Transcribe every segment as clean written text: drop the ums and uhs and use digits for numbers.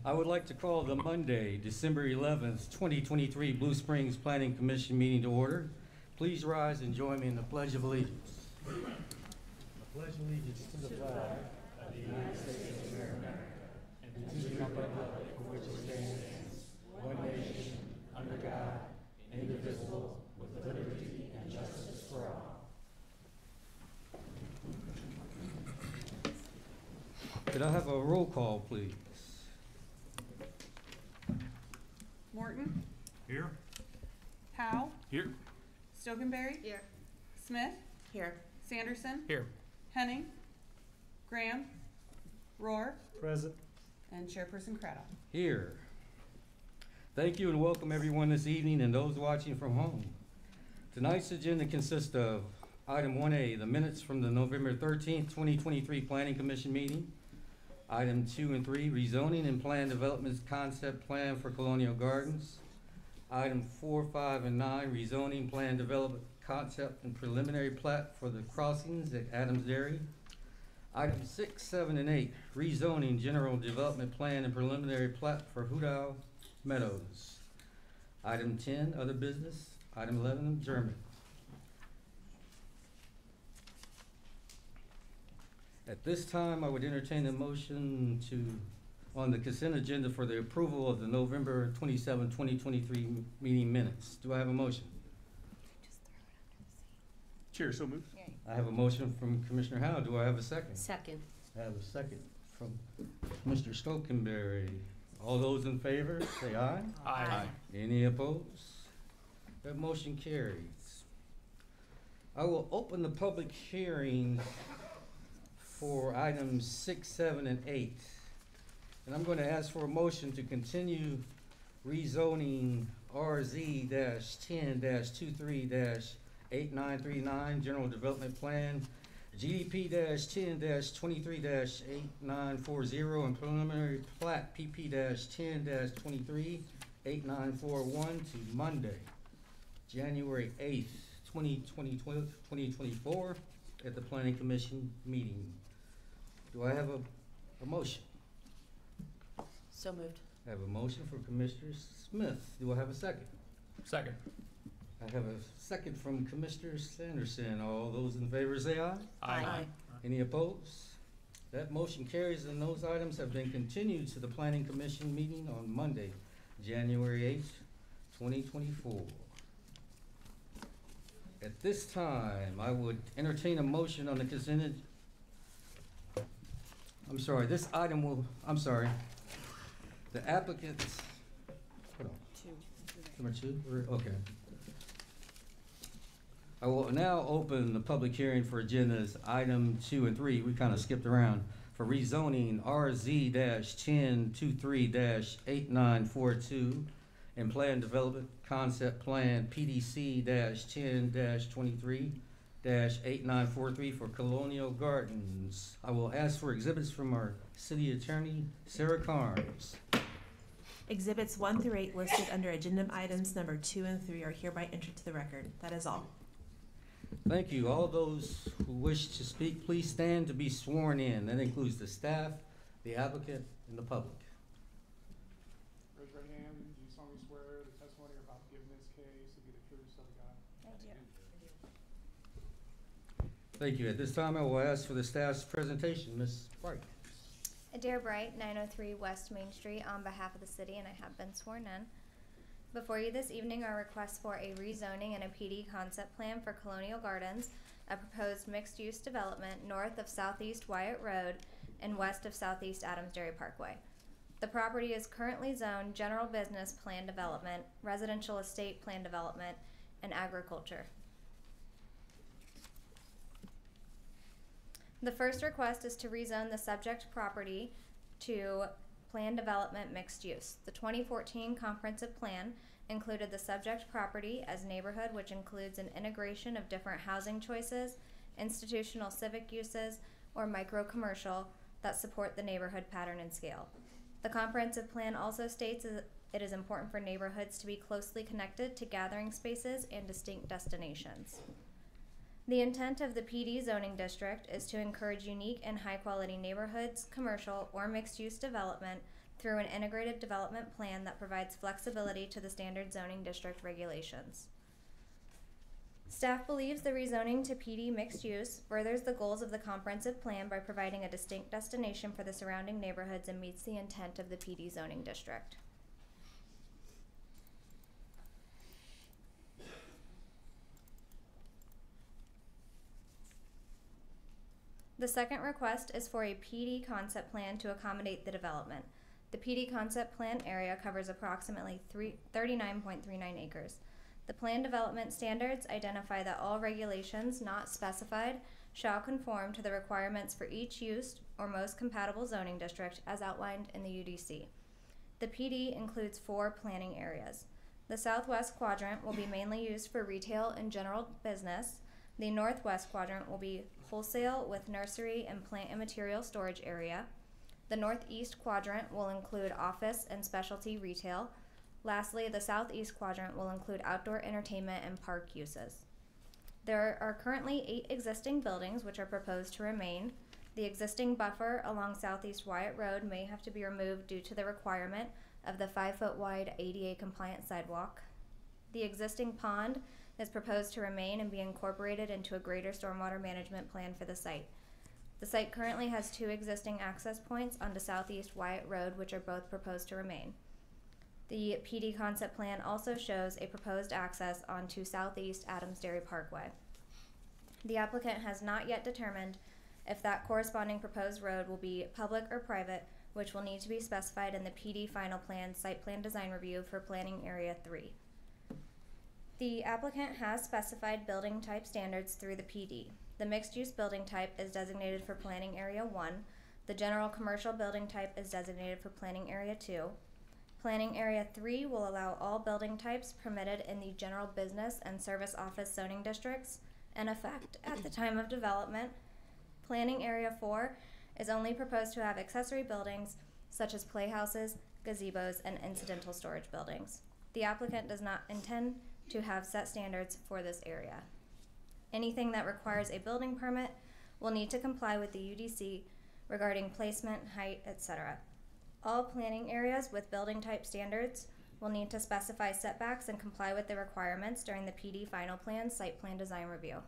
I would like to call the Monday, December 11th, 2023 Blue Springs Planning Commission meeting to order. Please rise and join me in the Pledge of Allegiance. I pledge allegiance to the flag of the United States of America and to the republic for which it stands, one nation, under God, indivisible, with liberty and justice for all. Could I have a roll call, please? Morton, Here. Powell, Here. Stokenberry, Here. Smith, Here. Sanderson, Here. Henning, Graham, Rohr, Present. and Chairperson Craddock. Here. Thank you and welcome everyone this evening and those watching from home. Tonight's agenda consists of item 1A, the minutes from the November 13th, 2023 Planning Commission meeting. Item 2 and 3, rezoning and plan development concept plan for Colonial Gardens. Item 4, 5, and 9, rezoning plan development concept and preliminary plat for the crossings at Adams Dairy. Item 6, 7, and 8, rezoning general development plan and preliminary plat for Hudau Meadows. Item 10, other business. Item 11, adjournment. At this time, I would entertain a motion on the consent agenda for the approval of the November 27, 2023 meeting minutes. Do I have a motion? Chair, so moved. I have a motion from Commissioner Howe. Do I have a second? Second. I have a second from Mr. Stokenberry. All those in favor, say aye. Aye. Any opposed? That motion carries. I will open the public hearing for items 6, 7, and 8. And I'm going to ask for a motion to continue rezoning RZ-10-23-8939 General Development Plan, GDP-10-23-8940, and preliminary plat PP-10-23-8941 to Monday, January 8th, 2024 at the Planning Commission meeting. Do I have a motion? So moved. I have a motion for Commissioner Smith. Do I have a second? Second. I have a second from Commissioner Sanderson. All those in favor say aye. Aye. Any opposed? That motion carries and those items have been continued to the Planning Commission meeting on Monday, January 8th, 2024. At this time, I would entertain a motion on the consent. I'm sorry, this item will, I'm sorry. The applicants, hold on. Number 2, okay. I will now open the public hearing for agendas item 2 and 3. We kind of skipped around for rezoning RZ-1023-8942 and plan development concept plan PDC-10-23-8943 for Colonial Gardens. I will ask for exhibits from our city attorney, Sarah Carnes. Exhibits 1 through 8 listed under agenda items number 2 and 3 are hereby entered to the record. That is all. Thank you. All those who wish to speak, please stand to be sworn in. That includes the staff, the applicant, and the public. Raise your right hand. Do you solemnly swear the testimony you're about to give in this case to be the truth, so help you God? Thank you. At this time, I will ask for the staff's presentation. Ms. Bright. Adair Bright, 903 West Main Street, on behalf of the city, and I have been sworn in. Before you this evening are requests for a rezoning and a PD concept plan for Colonial Gardens, a proposed mixed-use development north of Southeast Wyatt Road and west of Southeast Adams Dairy Parkway. The property is currently zoned General Business Plan Development, Residential Estate Plan Development, and Agriculture. The first request is to rezone the subject property to Plan Development Mixed Use. The 2014 comprehensive plan included the subject property as neighborhood, which includes an integration of different housing choices, institutional civic uses, or micro-commercial that support the neighborhood pattern and scale. The comprehensive plan also states it is important for neighborhoods to be closely connected to gathering spaces and distinct destinations. The intent of the PD zoning district is to encourage unique and high-quality neighborhoods, commercial, or mixed-use development through an integrated development plan that provides flexibility to the standard zoning district regulations. Staff believes the rezoning to PD mixed use furthers the goals of the comprehensive plan by providing a distinct destination for the surrounding neighborhoods and meets the intent of the PD zoning district. The second request is for a PD concept plan to accommodate the development. The PD concept plan area covers approximately 39.39 acres. The plan development standards identify that all regulations not specified shall conform to the requirements for each use or most compatible zoning district as outlined in the UDC. The PD includes 4 planning areas. The southwest quadrant will be mainly used for retail and general business. The northwest quadrant will be wholesale with nursery and plant and material storage area. The northeast quadrant will include office and specialty retail. Lastly, the southeast quadrant will include outdoor entertainment and park uses. There are currently 8 existing buildings which are proposed to remain. The existing buffer along Southeast Wyatt Road may have to be removed due to the requirement of the 5-foot wide ADA compliant sidewalk. The existing pond is proposed to remain and be incorporated into a greater stormwater management plan for the site. The site currently has 2 existing access points onto Southeast Wyatt Road, which are both proposed to remain. The PD concept plan also shows a proposed access onto Southeast Adams Dairy Parkway. The applicant has not yet determined if that corresponding proposed road will be public or private, which will need to be specified in the PD final plan site plan design review for planning area 3. The applicant has specified building type standards through the PD. The mixed-use building type is designated for planning area 1. The general commercial building type is designated for planning area 2. Planning area 3 will allow all building types permitted in the general business and service office zoning districts in effect at the time of development. Planning area 4 is only proposed to have accessory buildings such as playhouses, gazebos, and incidental storage buildings. The applicant does not intend to have set standards for this area. Anything that requires a building permit will need to comply with the UDC regarding placement, height, etc. All planning areas with building type standards will need to specify setbacks and comply with the requirements during the PD final plan site plan design review.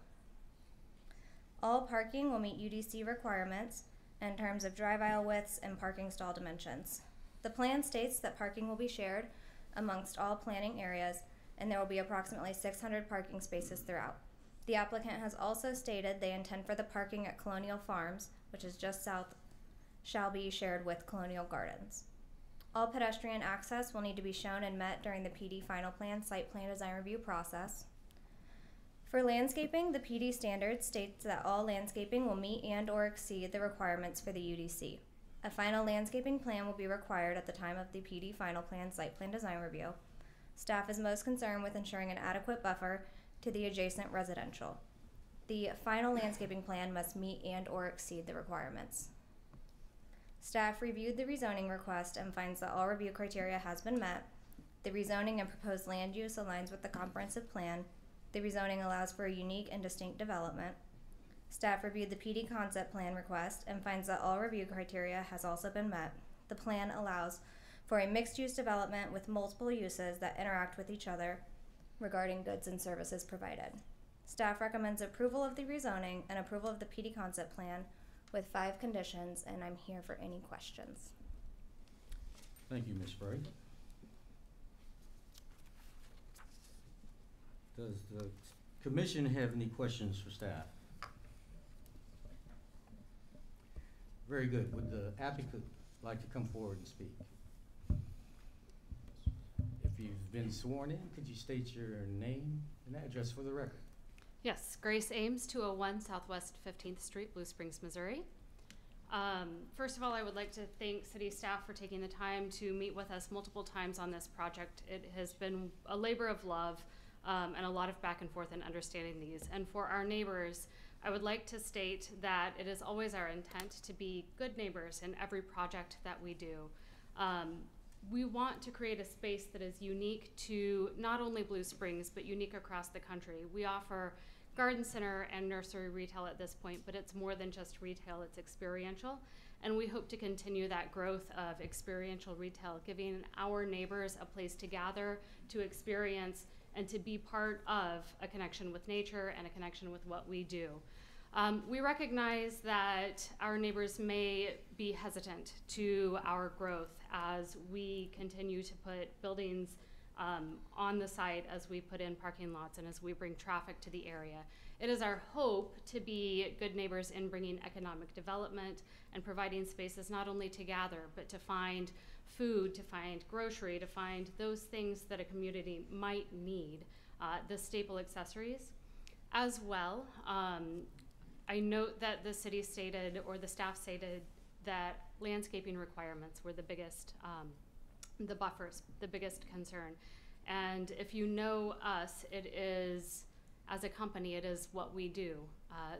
All parking will meet UDC requirements in terms of drive aisle widths and parking stall dimensions. The plan states that parking will be shared amongst all planning areas, and there will be approximately 600 parking spaces throughout. The applicant has also stated they intend for the parking at Colonial Farms, which is just south, shall be shared with Colonial Gardens. All pedestrian access will need to be shown and met during the PD final plan site plan design review process. For landscaping, the PD standard states that all landscaping will meet and or exceed the requirements for the UDC. A final landscaping plan will be required at the time of the PD final plan site plan design review. Staff is most concerned with ensuring an adequate buffer to the adjacent residential. The final landscaping plan must meet and or exceed the requirements. Staff reviewed the rezoning request and finds that all review criteria has been met. The rezoning and proposed land use aligns with the comprehensive plan. The rezoning allows for a unique and distinct development. Staff reviewed the PD concept plan request and finds that all review criteria has also been met. The plan allows for a mixed-use development with multiple uses that interact with each other regarding goods and services provided. Staff recommends approval of the rezoning and approval of the PD concept plan with 5 conditions, and I'm here for any questions. Thank you, Ms. Spray. Does the commission have any questions for staff? Very good. Would the applicant like to come forward and speak? If you've been sworn in, could you state your name and address for the record? Yes, Grace Ames, 201 Southwest 15th Street, Blue Springs, Missouri. First of all, I would like to thank city staff for taking the time to meet with us multiple times on this project. It has been a labor of love and a lot of back and forth in understanding these. And for our neighbors, I would like to state that it is always our intent to be good neighbors in every project that we do. We want to create a space that is unique to not only Blue Springs, but unique across the country. We offer garden center and nursery retail at this point, but it's more than just retail, it's experiential. And we hope to continue that growth of experiential retail, giving our neighbors a place to gather, to experience, and to be part of a connection with nature and a connection with what we do. We recognize that our neighbors may be hesitant to our growth as we continue to put buildings on the site, as we put in parking lots, and as we bring traffic to the area. It is our hope to be good neighbors in bringing economic development and providing spaces not only to gather, but to find food, to find grocery, to find those things that a community might need, the staple accessories. As well, I note that the city stated, or the staff stated, that landscaping requirements were the biggest, the buffers, the biggest concern. And if you know us, it is, as a company, it is what we do.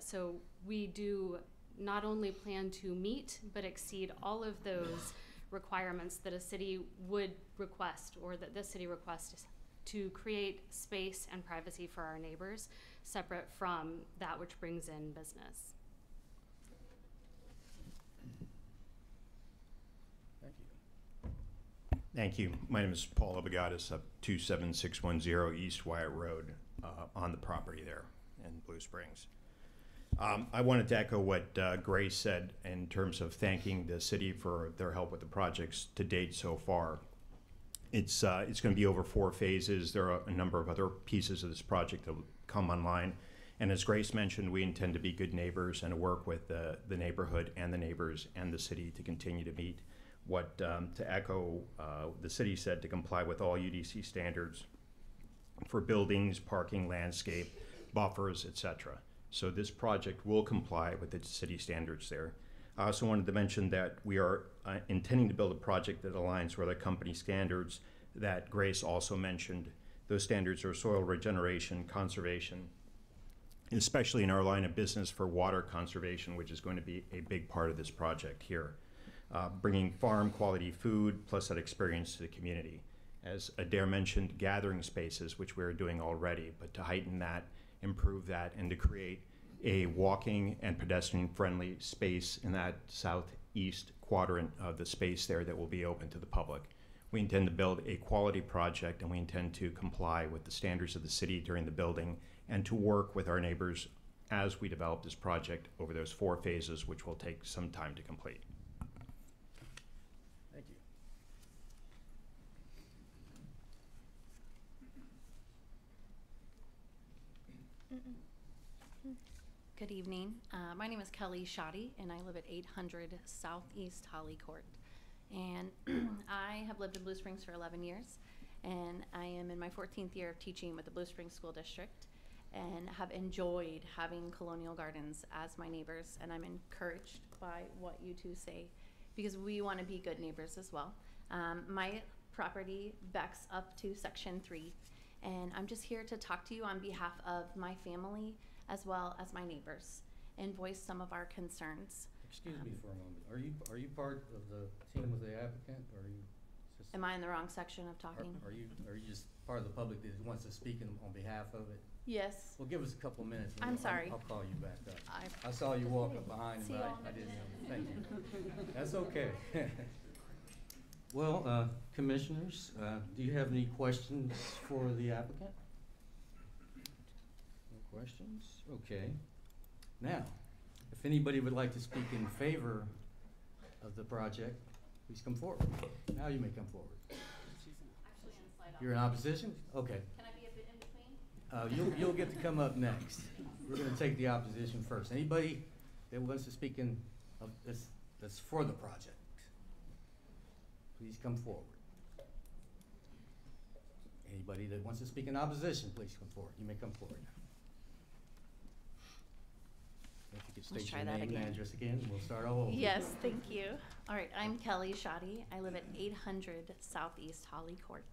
So we do not only plan to meet, but exceed all of those requirements that a city would request, or that this city requests, to create space and privacy for our neighbors, separate from that which brings in business. Thank you. Thank you. My name is Paul Abagatis of 27610 East Wyatt Road on the property there in Blue Springs. I wanted to echo what Grace said in terms of thanking the city for their help with the projects to date so far. It's going to be over 4 phases. There are a number of other pieces of this project that will come online. And as Grace mentioned, we intend to be good neighbors and to work with the neighborhood and the neighbors and the city to continue to meet what, to echo the city said, to comply with all UDC standards for buildings, parking, landscape, buffers, etc. So this project will comply with the city standards there. I also wanted to mention that we are intending to build a project that aligns with our company standards that Grace also mentioned. Those standards are soil regeneration, conservation, especially in our line of business for water conservation, which is going to be a big part of this project here. Bringing farm quality food plus that experience to the community. As Adair mentioned, gathering spaces, which we're doing already, but to heighten that, improve that, and to create a walking and pedestrian friendly space in that southeast quadrant of the space there that will be open to the public. We intend to build a quality project, and we intend to comply with the standards of the city during the building and to work with our neighbors as we develop this project over those 4 phases, which will take some time to complete. Thank you. Good evening. My name is Kelly Shoddy, and I live at 800 Southeast Holly Court. And I have lived in Blue Springs for 11 years, and I am in my 14th year of teaching with the Blue Springs School District, and have enjoyed having Colonial Gardens as my neighbors, and I'm encouraged by what you two say, because we want to be good neighbors as well. My property backs up to Section 3, and I'm just here to talk to you on behalf of my family as well as my neighbors and voice some of our concerns. Excuse me for a moment. Are you part of the team with the applicant, or are you just? Am I in the wrong section of talking? Are you just part of the public that wants to speak on behalf of it? Yes. Well, give us a couple minutes. and I'm sorry. I'll call you back up. I saw you walk up behind him, but I didn't know. Thank you. That's okay. Well, commissioners, do you have any questions for the applicant? No questions? Okay. Now, if anybody would like to speak in favor of the project, please come forward. Now you may come forward. You're in opposition? Okay. Can I be a bit in between? You'll get to come up next. We're gonna take the opposition first. Anybody that wants to speak in of this, that's for the project, please come forward. Anybody that wants to speak in opposition, please come forward. You may come forward now. If you could Let's state try your that name and again. address again, and we'll start all over. Yes, thank you. All right, I'm Kelly Shoddy. I live at 800 Southeast Holly Court.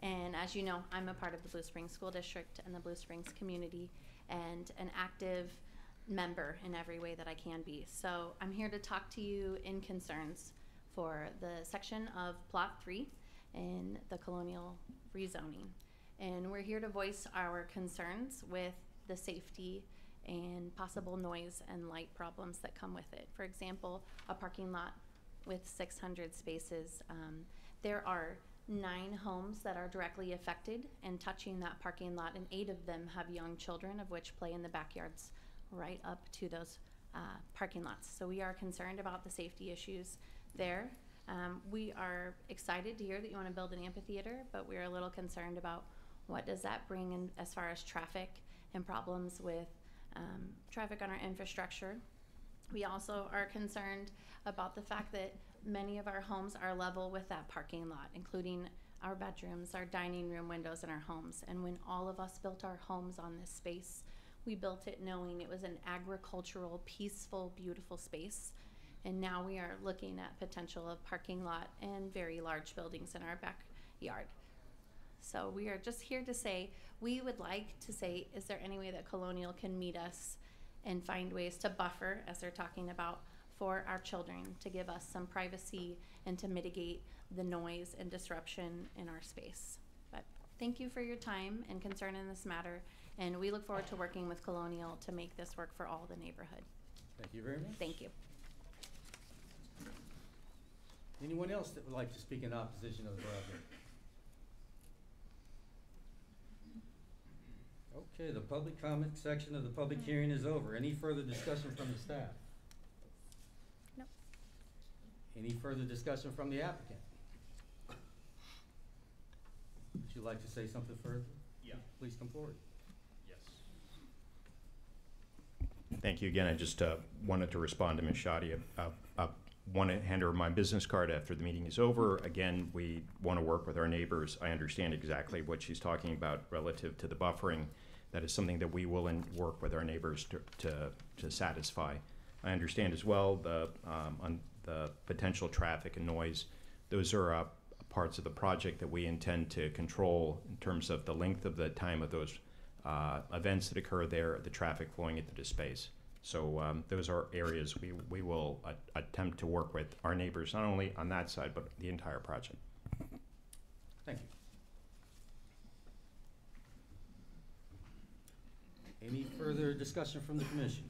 And as you know, I'm a part of the Blue Springs School District and the Blue Springs community, and an active member in every way that I can be. So I'm here to talk to you in concerns for the section of Plot 3 in the colonial rezoning. And we're here to voice our concerns with the safety and possible noise and light problems that come with it. For example, a parking lot with 600 spaces, there are 9 homes that are directly affected and touching that parking lot, and 8 of them have young children, of which play in the backyards right up to those parking lots. So we are concerned about the safety issues there. We are excited to hear that you want to build an amphitheater, but we're a little concerned about what does that bring in as far as traffic and problems with traffic on our infrastructure. We also are concerned about the fact that many of our homes are level with that parking lot, including our bedrooms, our dining room windows in our homes. And when all of us built our homes on this space, we built it knowing it was an agricultural, peaceful, beautiful space. And now we are looking at potential of parking lot and very large buildings in our backyard. So we are just here to say, we would like to say, is there any way that Colonial can meet us and find ways to buffer, as they're talking about, for our children, to give us some privacy and to mitigate the noise and disruption in our space. But thank you for your time and concern in this matter, and we look forward to working with Colonial to make this work for all the neighborhood. Thank you very much. Thank you. Anyone else that would like to speak in opposition of the project? Okay, the public comment section of the public hearing is over. Any further discussion from the staff? No. Any further discussion from the applicant? Would you like to say something further? Yeah. Please come forward. Yes. Thank you again. I just wanted to respond to Ms. Shoddy. I want to hand her my business card after the meeting is over. Again, we want to work with our neighbors. I understand exactly what she's talking about relative to the buffering. That is something that we will work with our neighbors to satisfy. I understand as well on the potential traffic and noise. Those are parts of the project that we intend to control in terms of the length of the time of those events that occur there, the traffic flowing into the space. So those are areas we will attempt to work with our neighbors, not only on that side, but the entire project. Thank you. Any further discussion from the commission?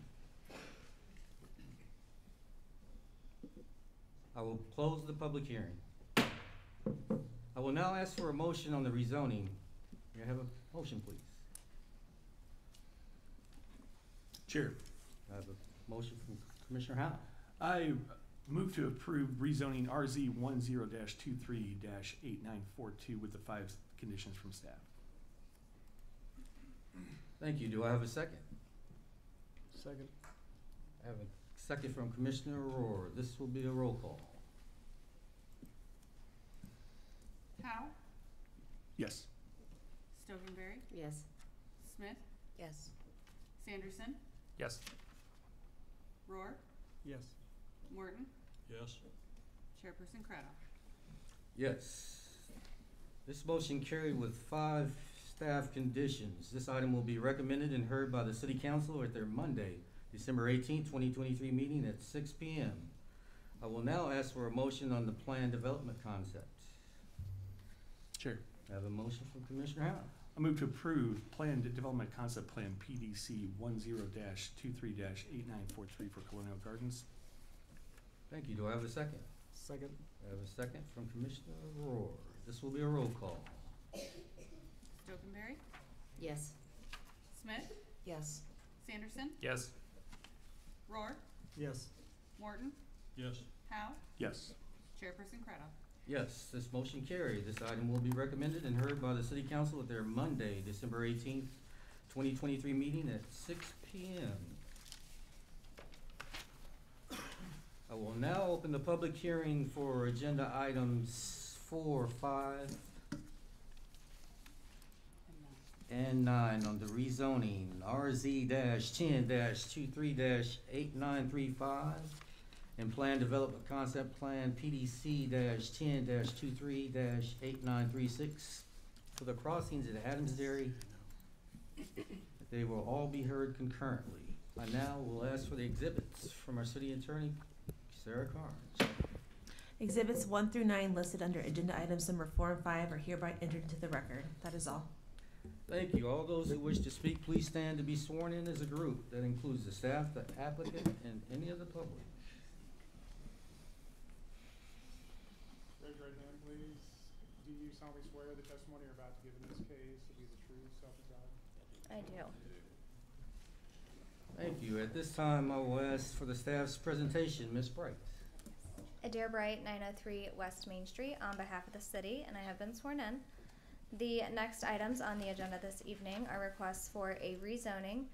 I will close the public hearing. I will now ask for a motion on the rezoning. May I have a motion, please? Chair, I have a motion from Commissioner Howell. I move to approve rezoning RZ 10-23-8942 with the 5 conditions from staff. Thank you. Do I have a second? Second. I have a second from Commissioner Rohr. This will be a roll call. Howe, Yes. Stovenberry, Yes. Smith, Yes. Sanderson, Yes. Rohr, Yes. Morton, Yes. Chairperson Craddock. Yes. This motion carried with 5 staff conditions. This item will be recommended and heard by the City Council at their Monday, December 18th, 2023 meeting at 6 p.m. I will now ask for a motion on the plan development concept. Chair, I have a motion from Commissioner Howell. I move to approve Planned Development Concept Plan PDC 10-23-8943 for Colonial Gardens. Thank you. Do I have a second? Second. I have a second from Commissioner Rohr. This will be a roll call. Stovenberry, Yes. Smith, Yes. Sanderson, Yes. Rohr, Yes. Morton, Yes. Howe, Yes. Chairperson Craddock. Yes, this motion carried. This item will be recommended and heard by the City Council at their Monday, December 18th, 2023 meeting at 6 p.m. I will now open the public hearing for agenda items 4, 5, and 9 on the rezoning RZ-10-23-8935 and Plan Development Concept Plan PDC-10-23-8936 for the crossings at Adams Dairy. They will all be heard concurrently. I now will ask for the exhibits from our City Attorney, Sarah Carnes. Exhibits 1 through 9 listed under agenda items number 4 and 5 are hereby entered into the record. That is all. Thank you. All those who wish to speak, please stand to be sworn in as a group. That includes the staff, the applicant, and any of the public. Raise your right hand, please. Do you solemnly swear the testimony you're about to give in this case will be the truth, self as God? I do. Thank you. At this time, I will ask for the staff's presentation. Ms. Bright. Adair Bright, 903 West Main Street, on behalf of the city, and I have been sworn in. The next items on the agenda this evening are requests for a rezoning,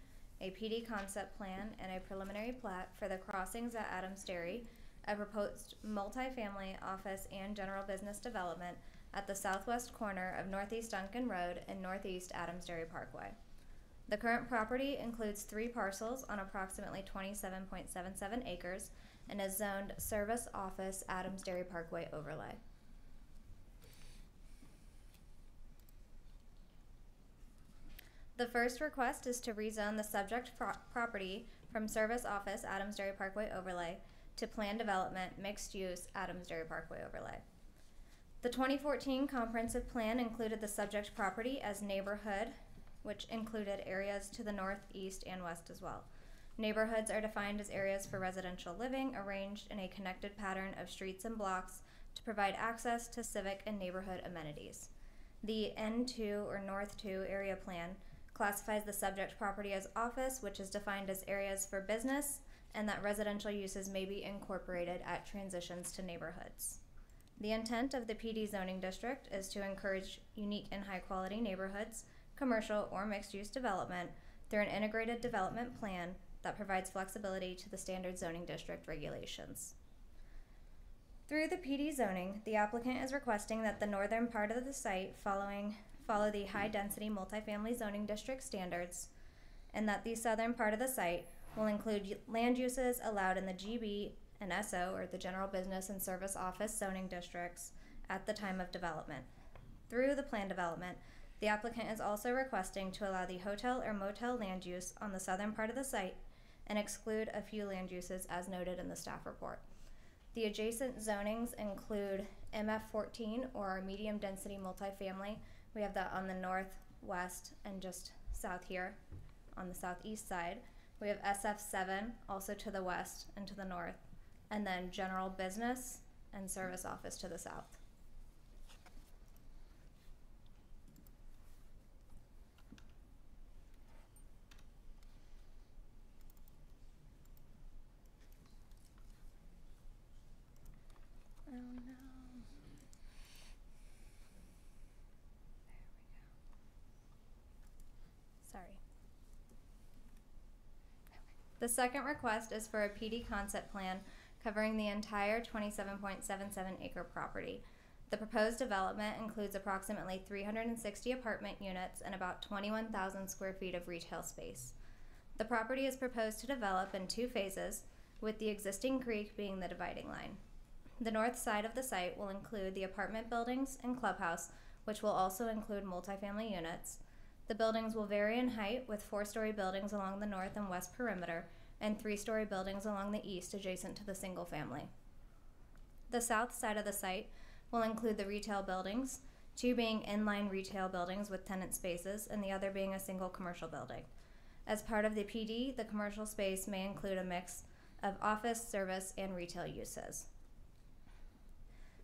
a PD concept plan, and a preliminary plat for the crossings at Adams Dairy, a proposed multifamily office and general business development at the southwest corner of Northeast Duncan Road and Northeast Adams Dairy Parkway. The current property includes 3 parcels on approximately 27.77 acres and is zoned Service Office Adams Dairy Parkway overlay. The first request is to rezone the subject property from Service Office Adams Dairy Parkway overlay to Planned Development Mixed Use Adams Dairy Parkway overlay. The 2014 comprehensive plan included the subject property as neighborhood, which included areas to the north, east, and west as well. Neighborhoods are defined as areas for residential living arranged in a connected pattern of streets and blocks to provide access to civic and neighborhood amenities. The N2 or North 2 area plan classifies the subject property as office, which is defined as areas for business, and that residential uses may be incorporated at transitions to neighborhoods. The intent of the PD zoning district is to encourage unique and high-quality neighborhoods, commercial or mixed-use development through an integrated development plan that provides flexibility to the standard zoning district regulations. Through the PD zoning, the applicant is requesting that the northern part of the site follow the high-density multifamily zoning district standards, and that the southern part of the site will include land uses allowed in the GB and SO, or the General Business and Service Office zoning districts, at the time of development. Through the plan development, the applicant is also requesting to allow the hotel or motel land use on the southern part of the site and exclude a few land uses as noted in the staff report. The adjacent zonings include MF14, or our medium density multifamily. We have that on the northwest and just south here on the southeast side. We have SF7 also to the west and to the north, and then general business and service office to the south. Oh no. Sorry. The second request is for a PD concept plan covering the entire 27.77 acre property. The proposed development includes approximately 360 apartment units and about 21,000 square feet of retail space. The property is proposed to develop in 2 phases, with the existing creek being the dividing line. The north side of the site will include the apartment buildings and clubhouse, which will also include multifamily units. The buildings will vary in height, with 4-story buildings along the north and west perimeter and 3-story buildings along the east adjacent to the single family. The south side of the site will include the retail buildings, 2 being inline retail buildings with tenant spaces and the other being a single commercial building. As part of the PD, the commercial space may include a mix of office, service, and retail uses.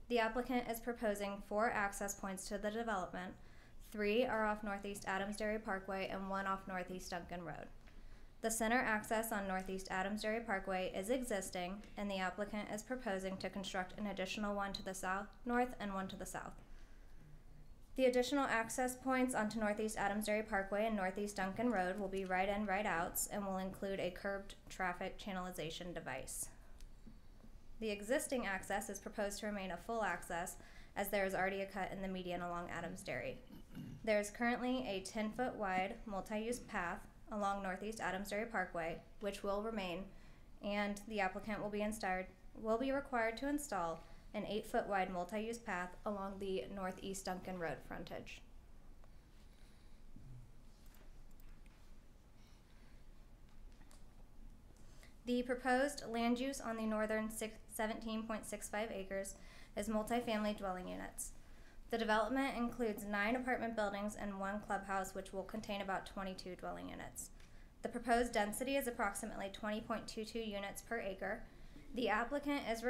The applicant is proposing 4 access points to the development. 3 are off Northeast Adams Dairy Parkway and 1 off Northeast Duncan Road. The center access on Northeast Adams Dairy Parkway is existing, and the applicant is proposing to construct an additional 1 to the north and 1 to the south. The additional access points onto Northeast Adams Dairy Parkway and Northeast Duncan Road will be right-in, right-outs and will include a curbed traffic channelization device. The existing access is proposed to remain a full access, as there is already a cut in the median along Adams Dairy. There is currently a 10-foot wide multi-use path along Northeast Adams Dairy Parkway, which will remain, and the applicant will be required to install an 8-foot wide multi-use path along the Northeast Duncan Road frontage. The proposed land use on the northern 17.65 acres is multifamily dwelling units. The development includes 9 apartment buildings and 1 clubhouse, which will contain about 22 dwelling units. The proposed density is approximately 20.22 units per acre. The applicant is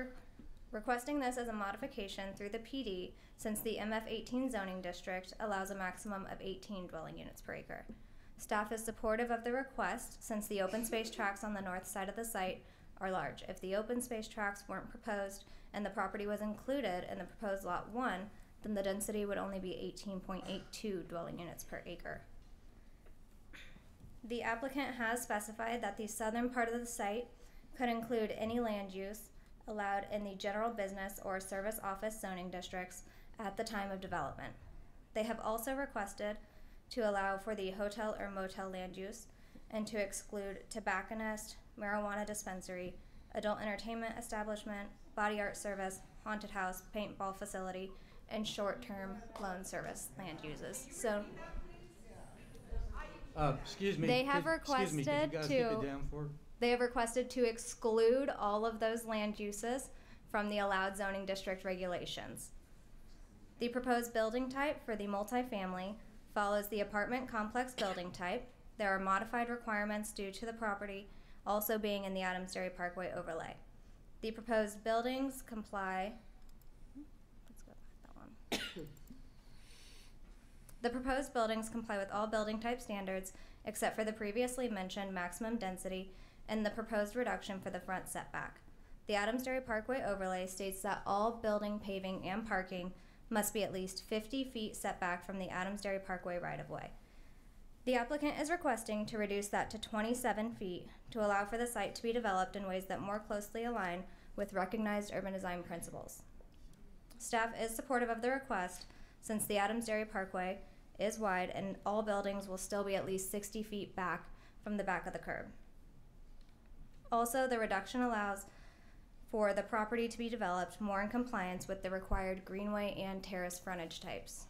requesting this as a modification through the PD since the MF18 zoning district allows a maximum of 18 dwelling units per acre. Staff is supportive of the request since the open space tracts on the north side of the site are large. If the open space tracts weren't proposed and the property was included in the proposed Lot 1, then the density would only be 18.82 dwelling units per acre. The applicant has specified that the southern part of the site could include any land use allowed in the general business or service office zoning districts at the time of development. They have also requested to allow for the hotel or motel land use and to exclude tobacconist, marijuana dispensary, adult entertainment establishment, body art service, haunted house, paintball facility, and short-term loan service land uses. So Excuse me. They have could you guys requested keep to- it down for? they have requested to exclude all of those land uses from the allowed zoning district regulations. The proposed building type for the multifamily follows the apartment complex building type. There are modified requirements due to the property also being in the Adams Dairy Parkway overlay. The proposed buildings comply. Let's go back that one. The proposed buildings comply with all building type standards except for the previously mentioned maximum density and the proposed reduction for the front setback. The Adams Dairy Parkway overlay states that all building, paving, and parking must be at least 50 feet setback from the Adams Dairy Parkway right-of-way. The applicant is requesting to reduce that to 27 feet to allow for the site to be developed in ways that more closely align with recognized urban design principles. Staff is supportive of the request since the Adams Dairy Parkway is wide and all buildings will still be at least 60 feet back from the back of the curb. Also, the reduction allows for the property to be developed more in compliance with the required greenway and terrace frontage types.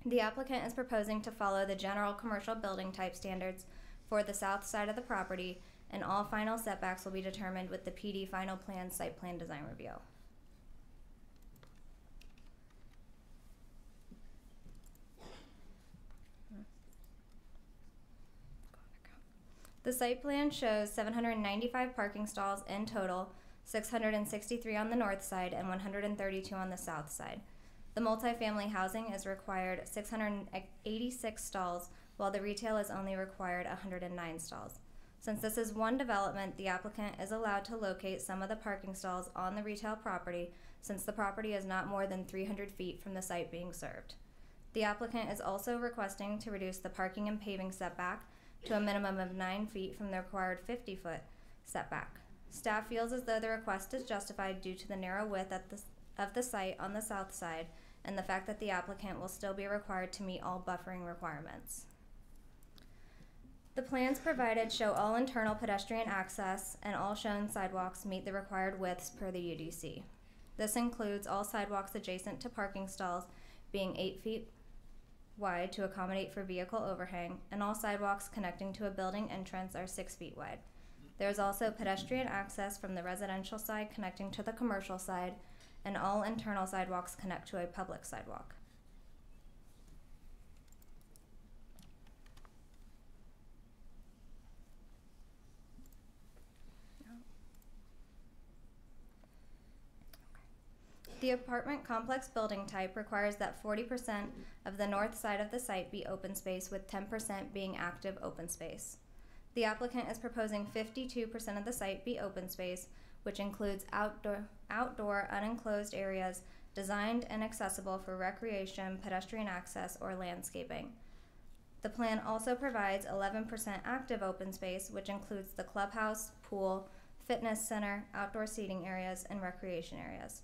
The applicant is proposing to follow the general commercial building type standards for the south side of the property, and all final setbacks will be determined with the PD final plan site plan design review. The site plan shows 795 parking stalls in total, 663 on the north side and 132 on the south side. The multifamily housing is required 686 stalls, while the retail is only required 109 stalls. Since this is one development, the applicant is allowed to locate some of the parking stalls on the retail property since the property is not more than 300 feet from the site being served. The applicant is also requesting to reduce the parking and paving setback to a minimum of 9 feet from the required 50-foot setback. Staff feels as though the request is justified due to the narrow width of the site on the south side and the fact that the applicant will still be required to meet all buffering requirements. The plans provided show all internal pedestrian access and all shown sidewalks meet the required widths per the UDC. This includes all sidewalks adjacent to parking stalls being 8 feet wide to accommodate for vehicle overhang, and all sidewalks connecting to a building entrance are 6 feet wide. There is also pedestrian access from the residential side connecting to the commercial side, and all internal sidewalks connect to a public sidewalk. The apartment complex building type requires that 40% of the north side of the site be open space, with 10% being active open space. The applicant is proposing 52% of the site be open space, which includes outdoor unenclosed areas designed and accessible for recreation, pedestrian access, or landscaping. The plan also provides 11% active open space, which includes the clubhouse, pool, fitness center, outdoor seating areas, and recreation areas.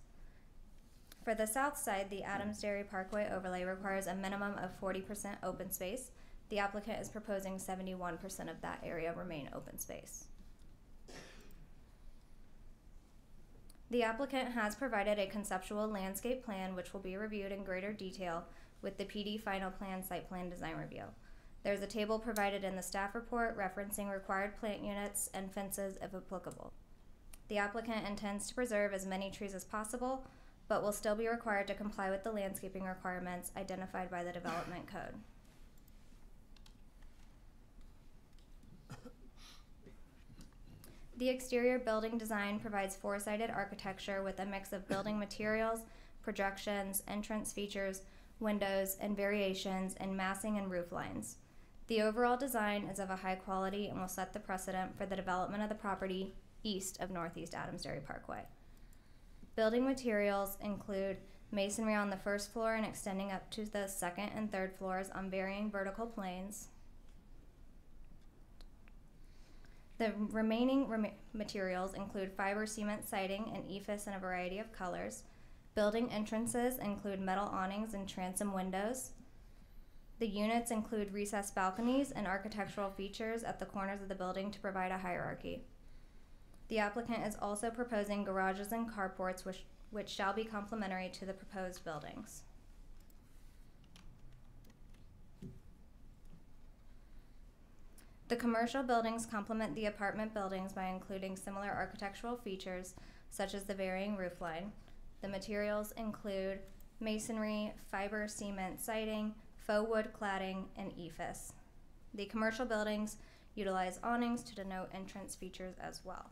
For the south side, the Adams Dairy Parkway overlay requires a minimum of 40% open space. The applicant is proposing 71% of that area remain open space. The applicant has provided a conceptual landscape plan which will be reviewed in greater detail with the PD final plan site plan design review. There's a table provided in the staff report referencing required plant units and fences if applicable. The applicant intends to preserve as many trees as possible, but will still be required to comply with the landscaping requirements identified by the development code. The exterior building design provides four-sided architecture with a mix of building materials, projections, entrance features, windows, and variations in massing and roof lines. The overall design is of a high quality and will set the precedent for the development of the property east of Northeast Adams Dairy Parkway. Building materials include masonry on the first floor and extending up to the second and third floors on varying vertical planes. The remaining materials include fiber cement siding and ephes in a variety of colors. Building entrances include metal awnings and transom windows. The units include recessed balconies and architectural features at the corners of the building to provide a hierarchy. The applicant is also proposing garages and carports which shall be complementary to the proposed buildings. The commercial buildings complement the apartment buildings by including similar architectural features such as the varying roofline. The materials include masonry, fiber cement siding, faux wood cladding, and ephes. The commercial buildings utilize awnings to denote entrance features as well.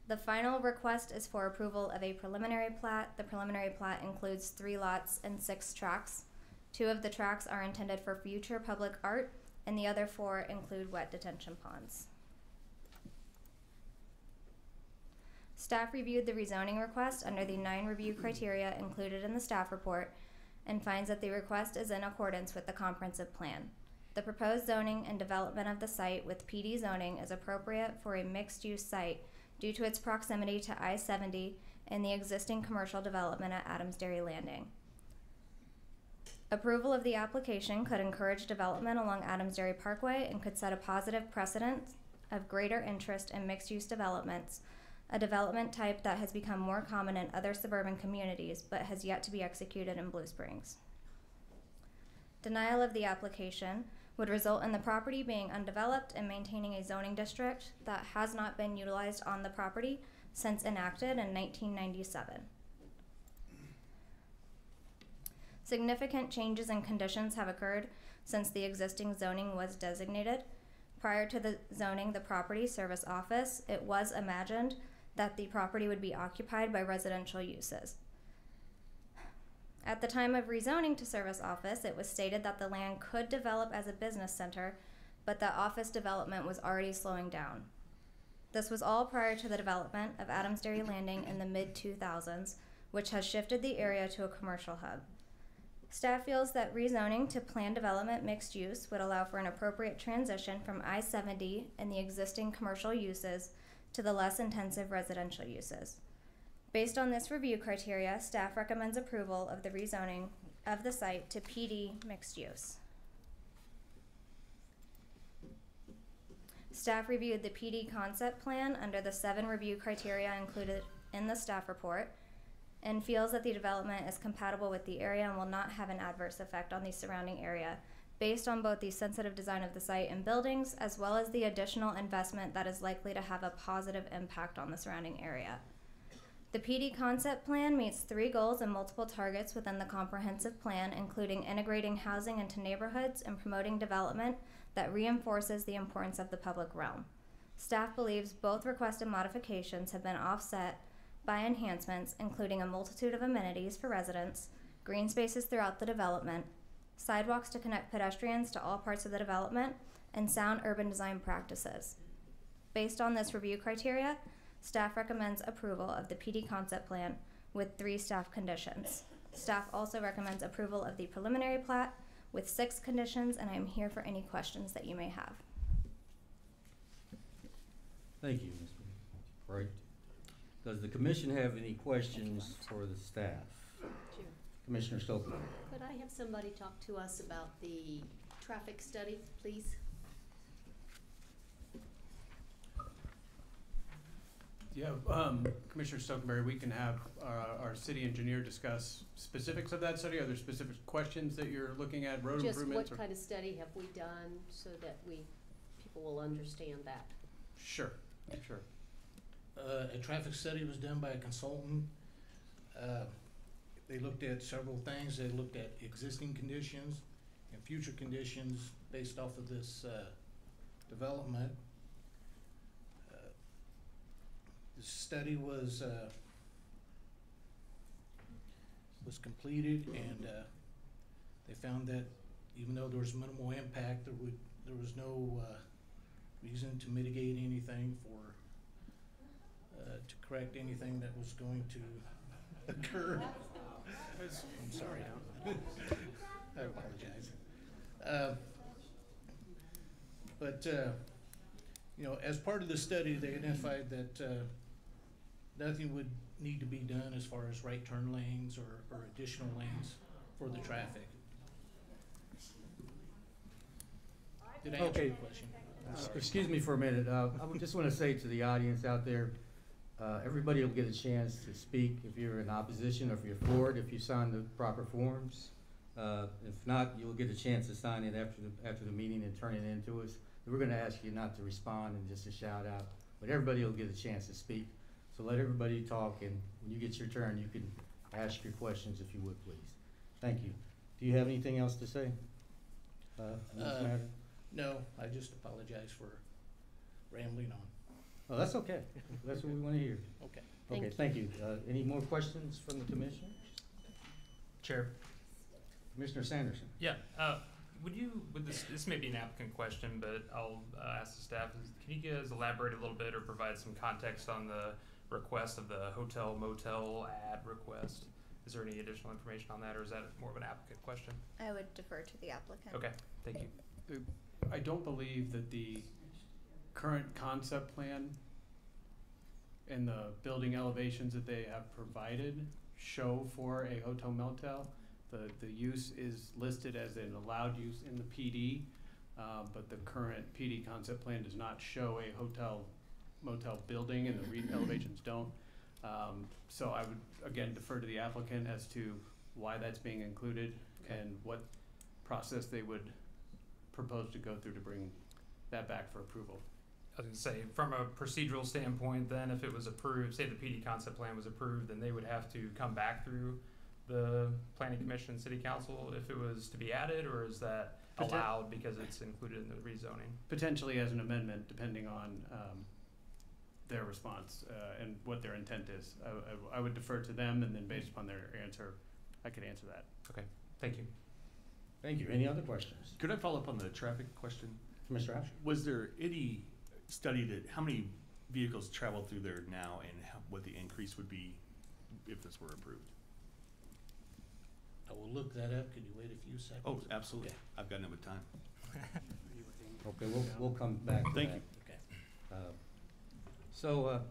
The final request is for approval of a preliminary plat. The preliminary plat includes 3 lots and 6 tracts. 2 of the tracts are intended for future public art, and the other 4 include wet detention ponds. Staff reviewed the rezoning request under the 9 review criteria included in the staff report and finds that the request is in accordance with the comprehensive plan. The proposed zoning and development of the site with PD zoning is appropriate for a mixed-use site due to its proximity to I-70 and the existing commercial development at Adams Dairy Landing. Approval of the application could encourage development along Adams Dairy Parkway and could set a positive precedent of greater interest in mixed-use developments, a development type that has become more common in other suburban communities but has yet to be executed in Blue Springs. Denial of the application would result in the property being undeveloped and maintaining a zoning district that has not been utilized on the property since enacted in 1997. Significant changes and conditions have occurred since the existing zoning was designated. Prior to the zoning the property service office, it was imagined that the property would be occupied by residential uses. At the time of rezoning to service office, it was stated that the land could develop as a business center, but that office development was already slowing down. This was all prior to the development of Adams Dairy Landing in the mid-2000s, which has shifted the area to a commercial hub. Staff feels that rezoning to planned development mixed use would allow for an appropriate transition from I-70 and the existing commercial uses to the less intensive residential uses. Based on this review criteria, staff recommends approval of the rezoning of the site to PD mixed use. Staff reviewed the PD concept plan under the 7 review criteria included in the staff report and feels that the development is compatible with the area and will not have an adverse effect on the surrounding area based on both the sensitive design of the site and buildings as well as the additional investment that is likely to have a positive impact on the surrounding area. The PD concept plan meets 3 goals and multiple targets within the comprehensive plan, including integrating housing into neighborhoods and promoting development that reinforces the importance of the public realm. Staff believes both requested modifications have been offset by enhancements, including a multitude of amenities for residents, green spaces throughout the development, sidewalks to connect pedestrians to all parts of the development, and sound urban design practices. Based on this review criteria, staff recommends approval of the PD concept plan with 3 staff conditions. Staff also recommends approval of the preliminary plat with 6 conditions, and I am here for any questions that you may have. Thank you, Ms. Wright. Does the commission have any questions for the staff? Sure. Commissioner Stoker. Could I have somebody talk to us about the traffic study, please? Yeah, Commissioner Stokenberry, we can have our city engineer discuss specifics of that study. Are there specific questions that you're looking at, road Just improvements? what kind of study have we done so that people will understand that? Sure, sure. A traffic study was done by a consultant. They looked at several things. They looked at existing conditions and future conditions based off of this development. The study was completed, and they found that even though there was minimal impact, there was no reason to mitigate anything for to correct anything that was going to occur. I'm sorry. I apologize. But you know, as part of the study, they identified that nothing would need to be done as far as right turn lanes or additional lanes for the traffic. Did I answer Okay. your question? I'm sorry. Excuse me for a minute. I would just want to say to the audience out there, everybody will get a chance to speak if you're in opposition or if you're for it, if you sign the proper forms. If not, you'll get a chance to sign it after the meeting and turn it in to us. We're going to ask you not to respond and just to shout out, but everybody will get a chance to speak. So let everybody talk, and when you get your turn, you can ask your questions if you would, please. Thank you. Do you have anything else to say on this matter? No, I just apologize for rambling on. Oh, that's okay. That's what we want to hear. Okay. Okay, thank you. Any more questions from the commissioners? Chair. Commissioner Sanderson. Yeah. Would this may be an applicant question, but I'll ask the staff. Can you guys elaborate a little bit or provide some context on the request of the hotel motel ad request? Is there any additional information on that, or is that more of an applicant question? I would defer to the applicant. Okay, thank you. I don't believe that the current concept plan and the building elevations that they have provided show for a hotel motel. The use is listed as an allowed use in the PD, but the current PD concept plan does not show a hotel motel building, and the elevations don't. So I would again defer to the applicant as to why that's being included and what process they would propose to go through to bring that back for approval. I was going to say, from a procedural standpoint, then if it was approved, say the PD concept plan was approved, then they would have to come back through the planning commission and city council if it was to be added, or is that allowed because it's included in the rezoning? Potentially as an amendment, depending on their response and what their intent is. I would defer to them, and then based upon their answer, I could answer that. Okay, thank you. Thank you. Any other questions? Could I follow up on the traffic question? Commissioner Asher? Was there any study that how many vehicles travel through there now, and what the increase would be if this were approved? I will look that up. Could you wait a few seconds? Oh, absolutely. Okay. I've got enough time. Okay, we'll come back to Thank that. you. Okay. So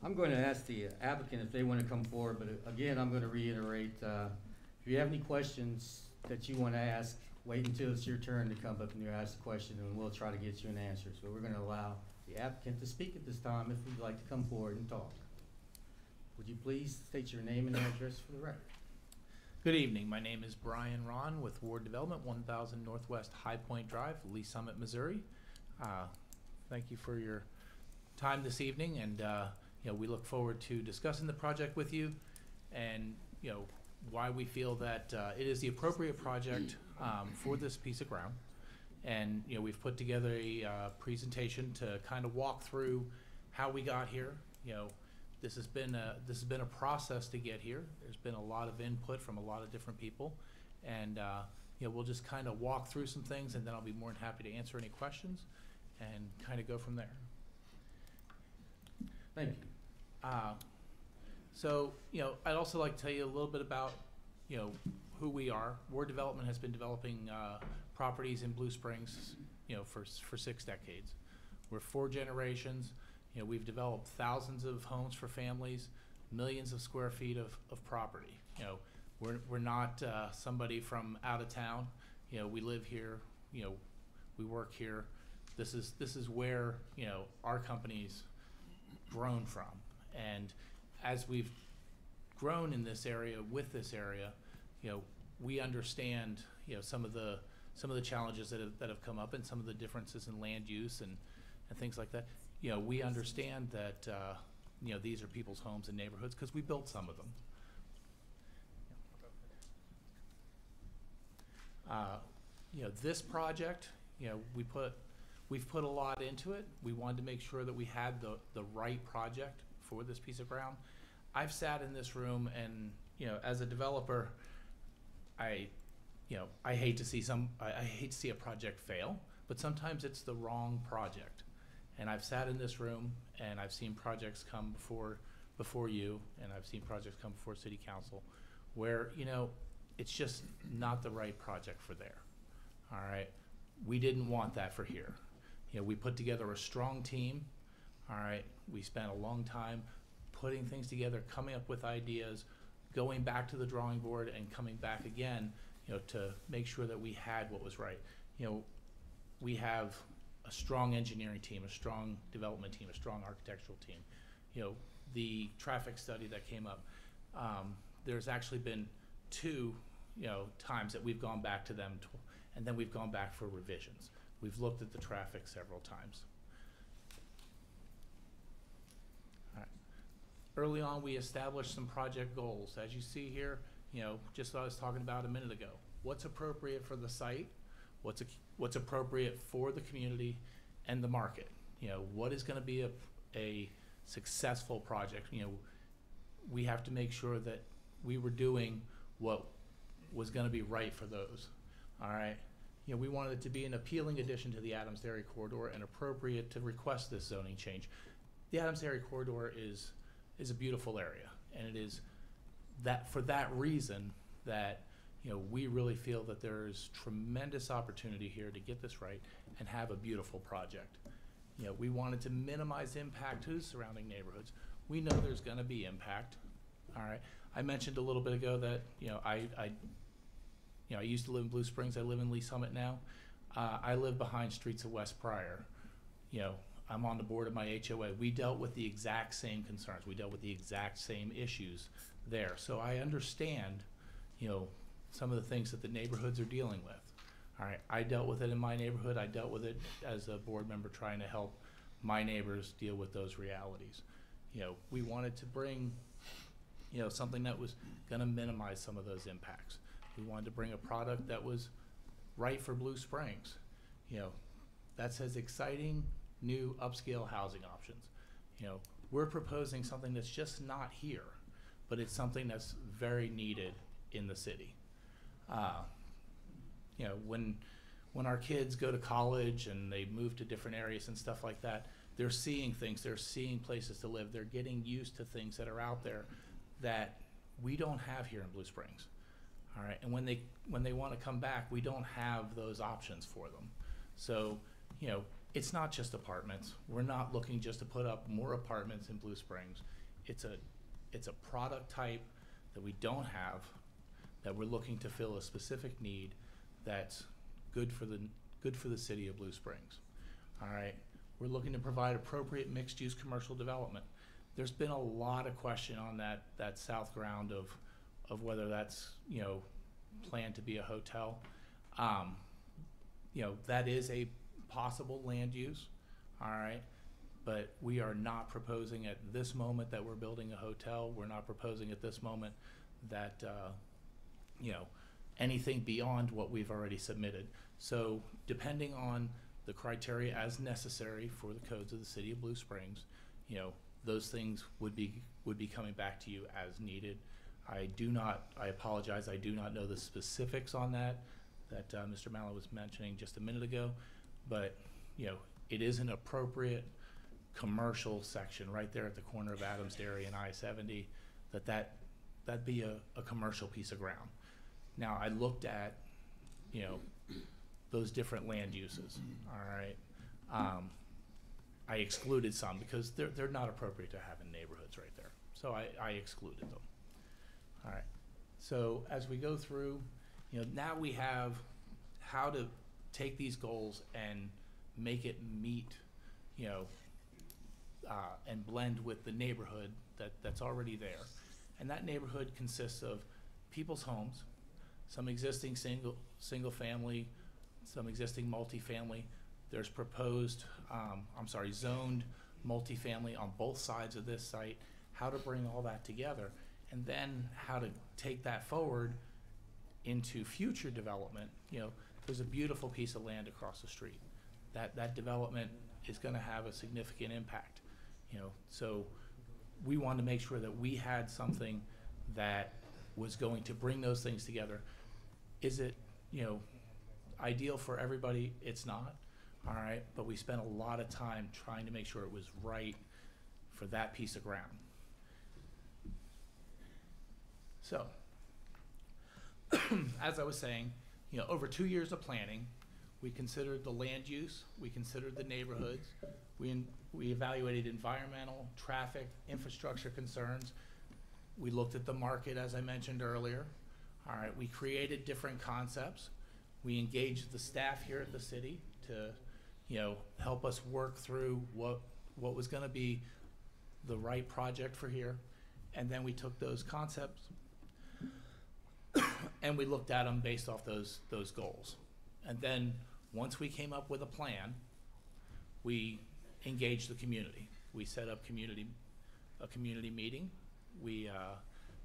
I'm going to ask the applicant if they want to come forward, but again, I'm going to reiterate, if you have any questions that you want to ask, wait until it's your turn to come up and you ask the question, and we'll try to get you an answer. So we're going to allow the applicant to speak at this time if you'd like to come forward and talk. Would you please state your name and address for the record? Good evening. My name is Brian Ron with Ward Development, 1000 Northwest High Point Drive, Lee Summit, Missouri. Thank you for your time this evening, and we look forward to discussing the project with you, and why we feel that it is the appropriate project for this piece of ground. And we've put together a presentation to kind of walk through how we got here. This has been a process to get here. There's been a lot of input from a lot of different people, and we'll just kind of walk through some things, and then I'll be more than happy to answer any questions and kind of go from there. Thank you. So I'd also like to tell you a little bit about who we are. Ward Development has been developing properties in Blue Springs for 6 decades. We're 4 generations. We've developed thousands of homes for families, millions of square feet of property. We're not somebody from out of town. We live here. We work here. This is where our company's grown from. And as we've grown in this area, with this area, we understand some of the challenges that have come up, and some of the differences in land use and things like that. We understand that you know, these are people's homes and neighborhoods, because we built some of them. You know, this project, you know, we've put a lot into it. We wanted to make sure that we had the right project for this piece of ground. I've sat in this room and, you know, as a developer, I hate to see I hate to see a project fail, but sometimes it's the wrong project. And I've sat in this room and I've seen projects come before you, and I've seen projects come before city council where, you know, it's just not the right project for there. All right, we didn't want that for here. You know, we put together a strong team. All right, we spent a long time putting things together, coming up with ideas, going back to the drawing board and coming back again, you know, to make sure that we had what was right. You know, we have a strong engineering team, a strong development team, a strong architectural team. You know, the traffic study that came up, there's actually been 2, you know, times that we've gone back to them and then we've gone back for revisions. We've looked at the traffic several times. All right. Early on, we established some project goals. As you see here, you know, just what I was talking about a minute ago. What's appropriate for the site? What's appropriate for the community and the market? You know, what is going to be a successful project? You know, we have to make sure that we were doing what was going to be right for those. All right. You know, we wanted it to be an appealing addition to the Adams Dairy Corridor and appropriate to request this zoning change. The Adams Dairy Corridor is a beautiful area, and it is that for that reason that, you know, we really feel that there's tremendous opportunity here to get this right and have a beautiful project. You know, we wanted to minimize impact to the surrounding neighborhoods. We know there's going to be impact. All right. I mentioned a little bit ago that, you know, I used to live in Blue Springs. I live in Lee Summit now. I live behind streets of West Pryor. You know, I'm on the board of my HOA. We dealt with the exact same concerns. We dealt with the exact same issues there. So I understand, you know, some of the things that the neighborhoods are dealing with. All right, I dealt with it in my neighborhood. I dealt with it as a board member trying to help my neighbors deal with those realities. You know, we wanted to bring, you know, something that was gonna minimize some of those impacts. We wanted to bring a product that was right for Blue Springs. You know, that says exciting new upscale housing options. You know, we're proposing something that's just not here, but it's something that's very needed in the city. You know, when our kids go to college and they move to different areas and stuff like that, they're seeing things, they're seeing places to live, they're getting used to things that are out there that we don't have here in Blue Springs. All right, and when they want to come back, we don't have those options for them. So, you know, it's not just apartments. We're not looking just to put up more apartments in Blue Springs. It's a product type that we don't have, that we're looking to fill a specific need that's good for the city of Blue Springs. All right, we're looking to provide appropriate mixed-use commercial development. There's been a lot of question on that south ground of whether that's, you know, planned to be a hotel. You know, that is a possible land use, all right, but we are not proposing at this moment that we're building a hotel. We're not proposing at this moment that, you know, anything beyond what we've already submitted. So depending on the criteria as necessary for the codes of the city of Blue Springs, you know, those things would be coming back to you as needed. I apologize, I do not know the specifics on that Mr. Mallow was mentioning just a minute ago, but, you know, it is an appropriate commercial section right there at the corner of Adams Dairy and I-70, that'd be a commercial piece of ground. Now, I looked at, you know, those different land uses, all right. I excluded some because they're not appropriate to have in neighborhoods right there. So I excluded them. All right. So as we go through, you know, now we have how to take these goals and make it meet, you know, and blend with the neighborhood that's already there. And that neighborhood consists of people's homes, some existing single family, some existing multifamily. There's proposed, zoned multifamily on both sides of this site, how to bring all that together, and then how to take that forward into future development. You know, there's a beautiful piece of land across the street. That development is gonna have a significant impact, you know. So we wanted to make sure that we had something that was going to bring those things together. Is it, you know, ideal for everybody? It's not, all right, but we spent a lot of time trying to make sure it was right for that piece of ground. So, as I was saying, you know, over 2 years of planning, we considered the land use, we considered the neighborhoods, we evaluated environmental, traffic, infrastructure concerns. We looked at the market, as I mentioned earlier. All right, we created different concepts. We engaged the staff here at the city to, you know, help us work through what was gonna be the right project for here. And then we took those concepts and we looked at them based off those goals. And then once we came up with a plan, we engaged the community. We set up a community meeting. We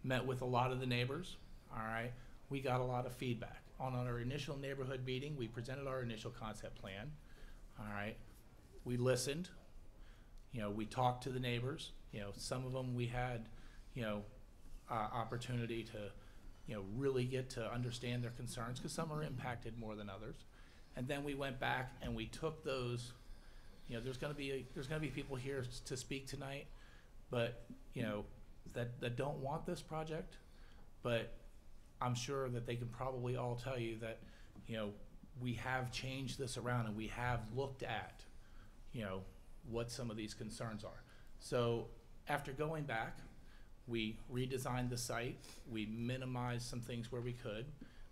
met with a lot of the neighbors, all right? We got a lot of feedback. On our initial neighborhood meeting, we presented our initial concept plan, all right? We listened, you know, we talked to the neighbors. You know, some of them we had, you know, opportunity to, you know, really get to understand their concerns, because some are impacted more than others. And then we went back and we took those, you know, there's gonna be people here to speak tonight, but, you know, that don't want this project, but I'm sure that they can probably all tell you that, you know, we have changed this around and we have looked at, you know, what some of these concerns are. So after going back, we redesigned the site, we minimized some things where we could.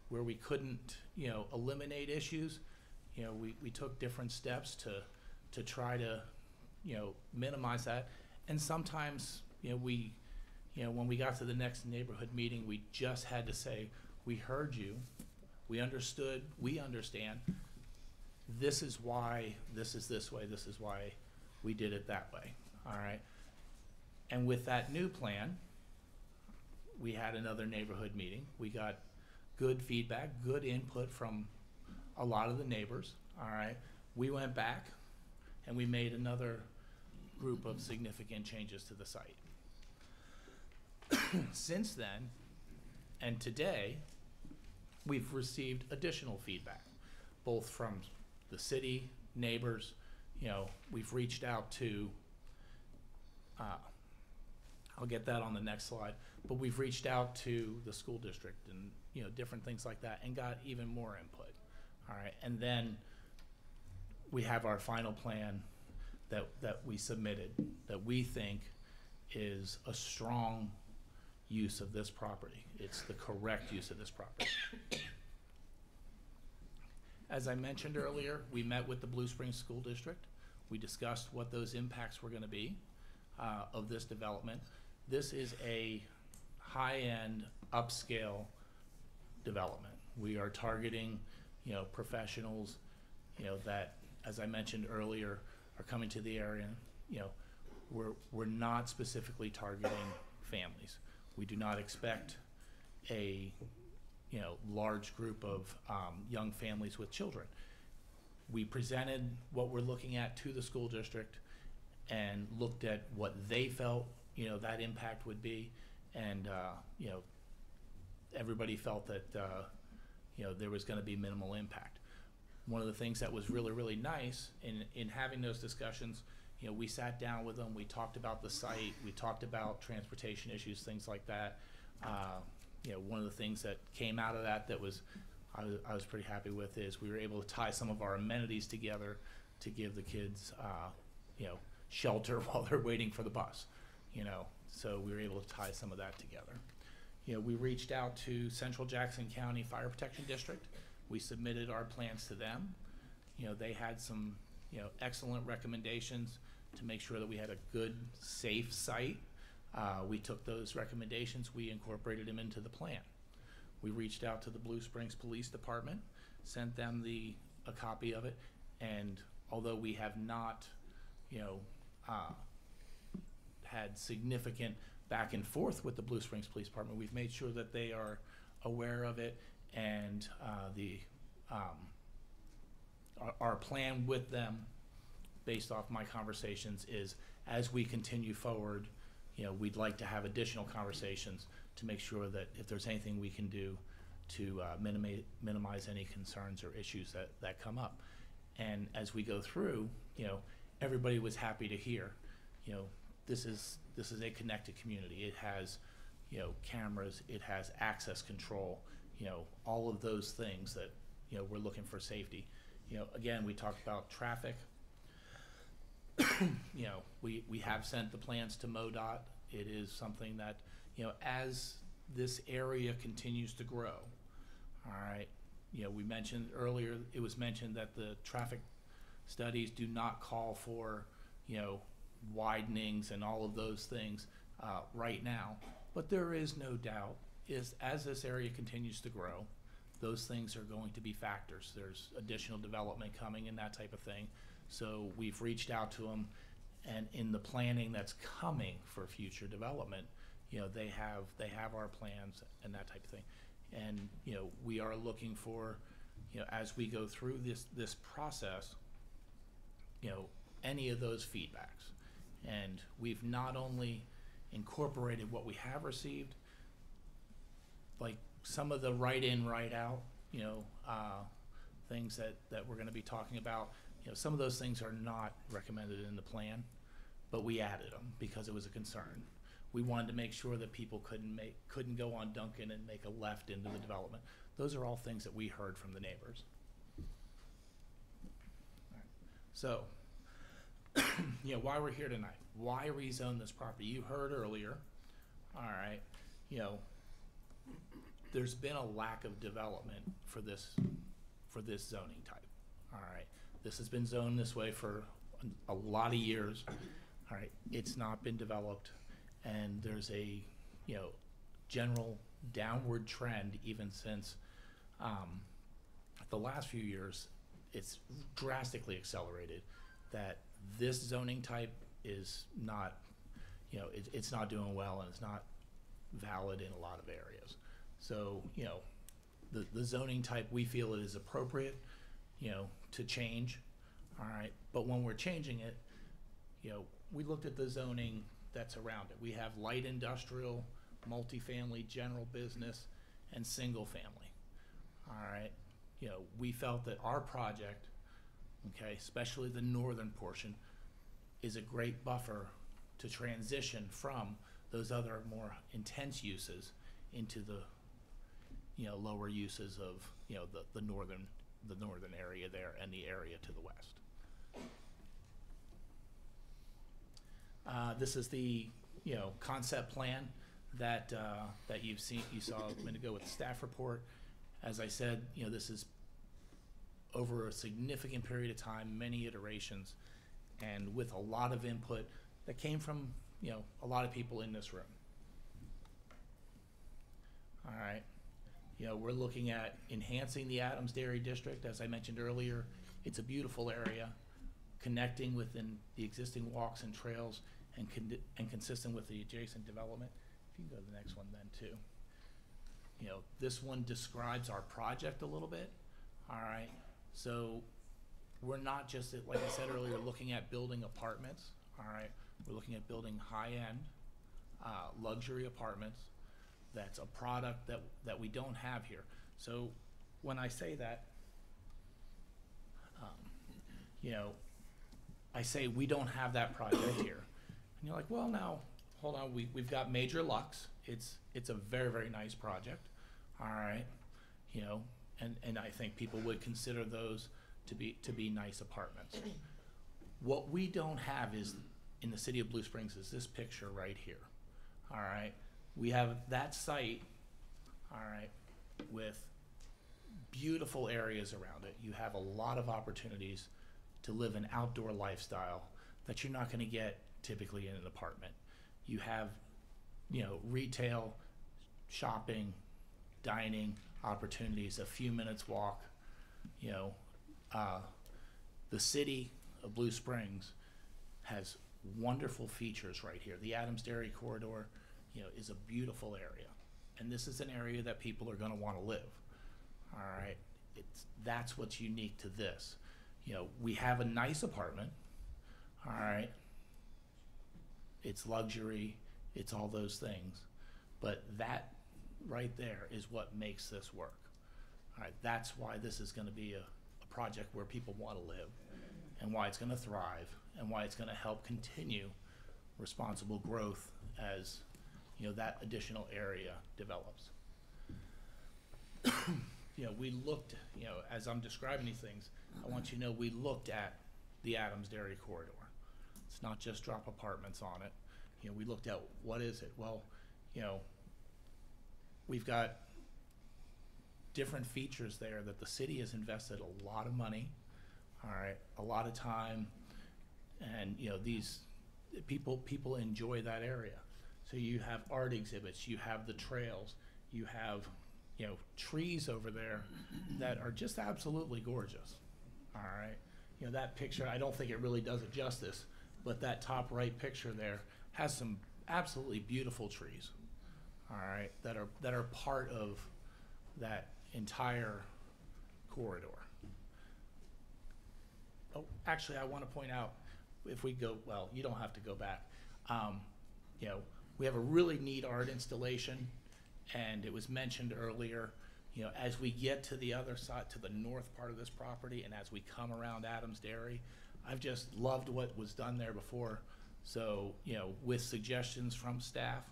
Where we couldn't, you know, eliminate issues, you know, we took different steps to try to, you know, minimize that. And sometimes, you know, when we got to the next neighborhood meeting, we just had to say, we heard you, we understood, we understand, this is why this is this way, this is why we did it that way, all right? And with that new plan, we had another neighborhood meeting. We got good feedback, good input from a lot of the neighbors, all right? We went back and we made another group of significant changes to the site. Since then, and today, we've received additional feedback, both from the city, neighbors. You know, we've reached out to, I'll get that on the next slide, but we've reached out to the school district and, you know, different things like that, and got even more input, all right? And then we have our final plan that we submitted, that we think is a strong use of this property. It's the correct use of this property. As I mentioned earlier, we met with the Blue Springs School District. We discussed what those impacts were gonna be of this development. This is a high-end, upscale development. We are targeting, you know, professionals, you know, that, as I mentioned earlier, are coming to the area. You know, we're not specifically targeting families. We do not expect a, you know, large group of young families with children. We presented what we're looking at to the school district and looked at what they felt, you know, that impact would be, and you know, everybody felt that you know, there was going to be minimal impact. One of the things that was really, really nice in having those discussions, you know, we sat down with them, we talked about the site, we talked about transportation issues, things like that. You know, one of the things that came out of that was I was pretty happy with is we were able to tie some of our amenities together to give the kids, you know, shelter while they're waiting for the bus, you know. So we were able to tie some of that together. You know, we reached out to Central Jackson County Fire Protection District. We submitted our plans to them. You know, they had some, you know, excellent recommendations to make sure that we had a good, safe site. We took those recommendations, we incorporated them into the plan. We reached out to the Blue Springs Police Department, sent them a copy of it, and although we have not, you know, had significant back and forth with the Blue Springs Police Department. We've made sure that they are aware of it, and our plan with them, based off my conversations, is as we continue forward, we'd like to have additional conversations to make sure that if there's anything we can do to minimize any concerns or issues that come up. And as we go through, everybody was happy to hear, this is a connected community. It has, cameras, it has access control, all of those things that, we're looking for safety. Again, we talked about traffic. We have sent the plans to MoDOT. It is something that, as this area continues to grow, all right, we mentioned earlier, it was mentioned that the traffic studies do not call for, widenings and all of those things right now. But there is no doubt, as this area continues to grow, those things are going to be factors. There's additional development coming and that type of thing. So we've reached out to them, and in the planning that's coming for future development, they have our plans and that type of thing. And we are looking for, as we go through this process, any of those feedbacks. And we've not only incorporated what we have received, like some of the write-in, write-out, things that we're going to be talking about. Some of those things are not recommended in the plan, but we added them because it was a concern. We wanted to make sure that people couldn't go on Duncan and make a left into the development. Those are all things that we heard from the neighbors. All right. So, why we're here tonight? Why rezone this property? You heard earlier. All right. There's been a lack of development for this zoning type. All right. This has been zoned this way for a lot of years. All right. It's not been developed, and there's a general downward trend even since the last few years. It's drastically accelerated. That this zoning type is not, it's not doing well, and it's not valid in a lot of areas. So, the zoning type, we feel it is appropriate, to change, all right? But when we're changing it, we looked at the zoning that's around it. We have light industrial, multifamily, general business, and single family, all right? We felt that our project, okay, especially the northern portion, is a great buffer to transition from those other more intense uses into the lower uses of the northern area there and the area to the west. This is the concept plan that you saw a minute ago with the staff report. As I said, this is over a significant period of time, many iterations, and with a lot of input that came from a lot of people in this room. All right. We're looking at enhancing the Adams Dairy District. As I mentioned earlier, it's a beautiful area, connecting within the existing walks and trails and consistent with the adjacent development. If you can go to the next one then too. This one describes our project a little bit. All right. So we're not just, like I said earlier, looking at building apartments. All right. We're looking at building high-end luxury apartments. That's a product that we don't have here. So when I say that, I say we don't have that project here. And you're like, well, now, hold on, we've got Major Lux. It's a very, very nice project. All right. And I think people would consider those to be nice apartments. What we don't have is, in the city of Blue Springs, is this picture right here. All right. We have that site, all right, with beautiful areas around it. You have a lot of opportunities to live an outdoor lifestyle that you're not going to get typically in an apartment. You have, retail, shopping, dining opportunities, a few minutes walk. The city of Blue Springs has wonderful features right here. The Adams Dairy Corridor, is a beautiful area. And this is an area that people are gonna wanna live, all right? That's what's unique to this. We have a nice apartment, all right? It's luxury, it's all those things, but that right there is what makes this work. All right, that's why this is gonna be a project where people wanna live, and why it's gonna thrive, and why it's gonna help continue responsible growth as, that additional area develops. We looked, as I'm describing these things, I want you to know we looked at the Adams Dairy Corridor. It's not just drop apartments on it. We looked at what is it? Well, we've got different features there that the city has invested a lot of money, all right, a lot of time, and these people enjoy that area. So you have art exhibits, you have the trails, you have trees over there that are just absolutely gorgeous. All right, that picture, I don't think it really does it justice, but that top right picture there has some absolutely beautiful trees. All right, that are part of that entire corridor. Oh, actually, I want to point out, if we go, well, you don't have to go back. We have a really neat art installation, and it was mentioned earlier, as we get to the other side, to the north part of this property, and as we come around Adams Dairy, I've just loved what was done there before. So, with suggestions from staff,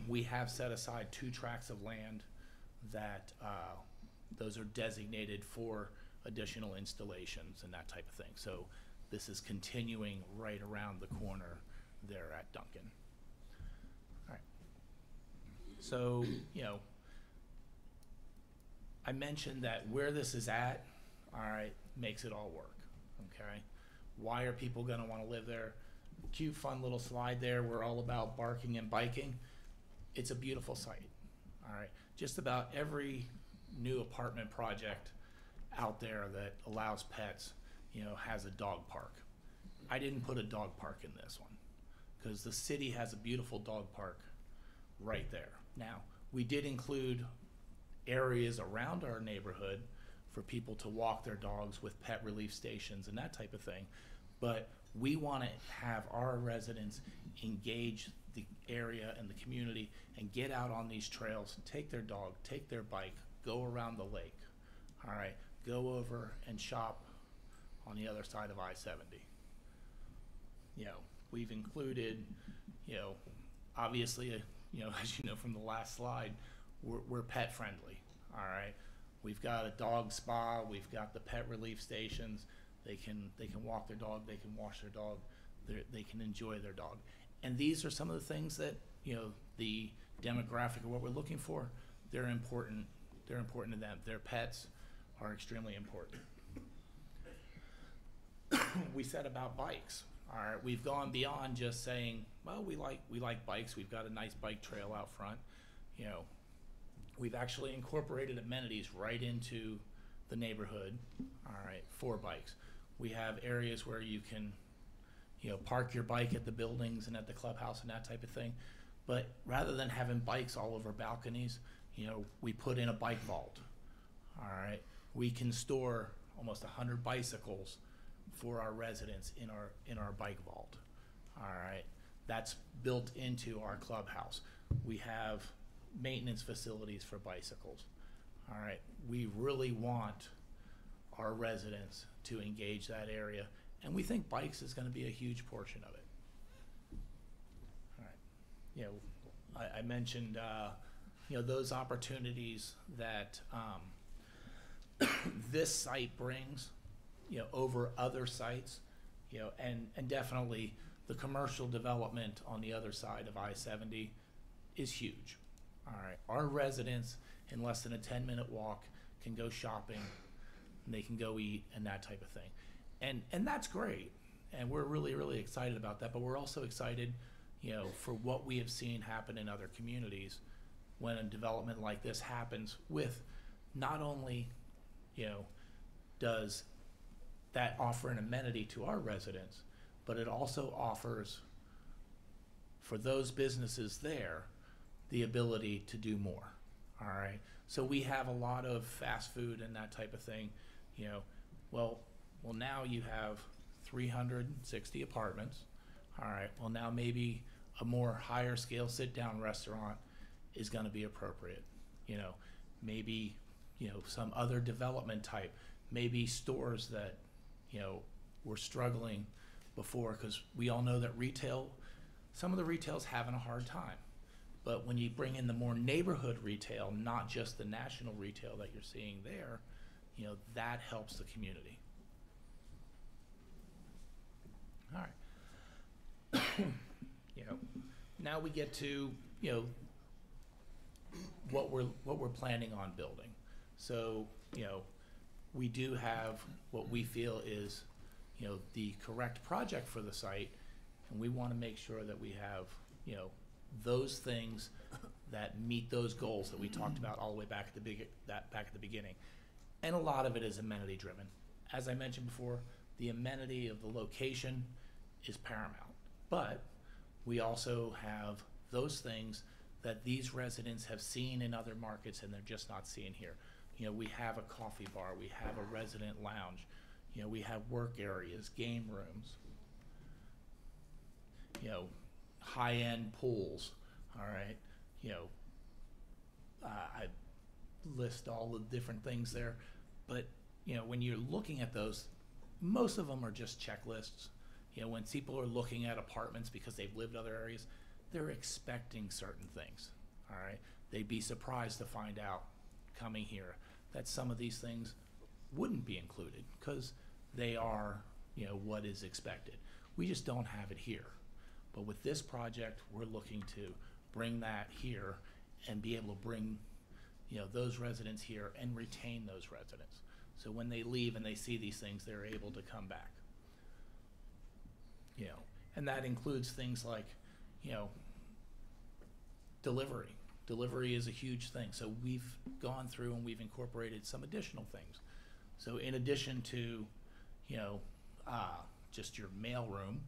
we have set aside 2 tracts of land that those are designated for additional installations and that type of thing. So this is continuing right around the corner there at Duncan. All right. So, I mentioned that where this is at, all right, makes it all work, okay? Why are people gonna wanna live there? Cute, fun little slide there. We're all about barking and biking. It's a beautiful site, all right? Just about every new apartment project out there that allows pets, has a dog park. I didn't put a dog park in this one because the city has a beautiful dog park right there. Now, we did include areas around our neighborhood for people to walk their dogs with pet relief stations and that type of thing, but we want to have our residents engage the area and the community and get out on these trails, take their dog, take their bike, go around the lake, all right, go over and shop on the other side of I-70. We've included, obviously, as you know from the last slide, we're pet friendly, all right? We've got a dog spa, we've got the pet relief stations. They can walk their dog, they can wash their dog, they can enjoy their dog. And these are some of the things that, the demographic of what we're looking for, they're important to them. Their pets are extremely important. We said about bikes, all right? We've gone beyond just saying, well, we like bikes. We've got a nice bike trail out front. We've actually incorporated amenities right into the neighborhood, all right, for bikes. We have areas where you can, park your bike at the buildings and at the clubhouse and that type of thing. But rather than having bikes all over balconies, we put in a bike vault, all right? We can store almost 100 bicycles for our residents in our bike vault, all right? That's built into our clubhouse. We have maintenance facilities for bicycles, all right? We really want our residents to engage that area, and we think bikes is going to be a huge portion of it. All right, I mentioned those opportunities that this site brings, over other sites, and definitely the commercial development on the other side of I-70 is huge. All right, our residents in less than a 10-minute walk can go shopping, and they can go eat and that type of thing. And that's great, and we're really, really excited about that, but we're also excited, for what we have seen happen in other communities when a development like this happens with not only, does that offer an amenity to our residents, but it also offers for those businesses there the ability to do more. All right. So we have a lot of fast food and that type of thing. You know, well now you have 360 apartments. All right. Well, now maybe a more higher scale sit down restaurant is going to be appropriate. You know, maybe, you know, some other development type, maybe stores that, you know, were struggling before, because we all know that some of the retail's having a hard time. But when you bring in the more neighborhood retail, not just the national retail that you're seeing there, you know, that helps the community. All right. You know, now we get to, you know, what we're planning on building. So, you know, we do have what we feel is, you know, the correct project for the site, and we want to make sure that we have, you know, those things that meet those goals that we talked about all the way back at the beginning. And a lot of it is amenity driven. As I mentioned before, the amenity of the location is paramount. But we also have those things that these residents have seen in other markets and they're just not seeing here. You know, we have a coffee bar, we have a resident lounge, you know, we have work areas, game rooms, you know, high-end pools, all right? You know, I list all the different things there, but, you know, when you're looking at those, most of them are just checklists. You know, when people are looking at apartments because they've lived other areas, they're expecting certain things, all right? They'd be surprised to find out coming here that some of these things wouldn't be included because they are, you know, what is expected. We just don't have it here. But with this project, we're looking to bring that here and be able to bring, you know, those residents here and retain those residents. So when they leave and they see these things, they're able to come back. You know, and that includes things like, you know, delivery. Delivery is a huge thing. So we've gone through and we've incorporated some additional things. So in addition to, you know, just your mail room,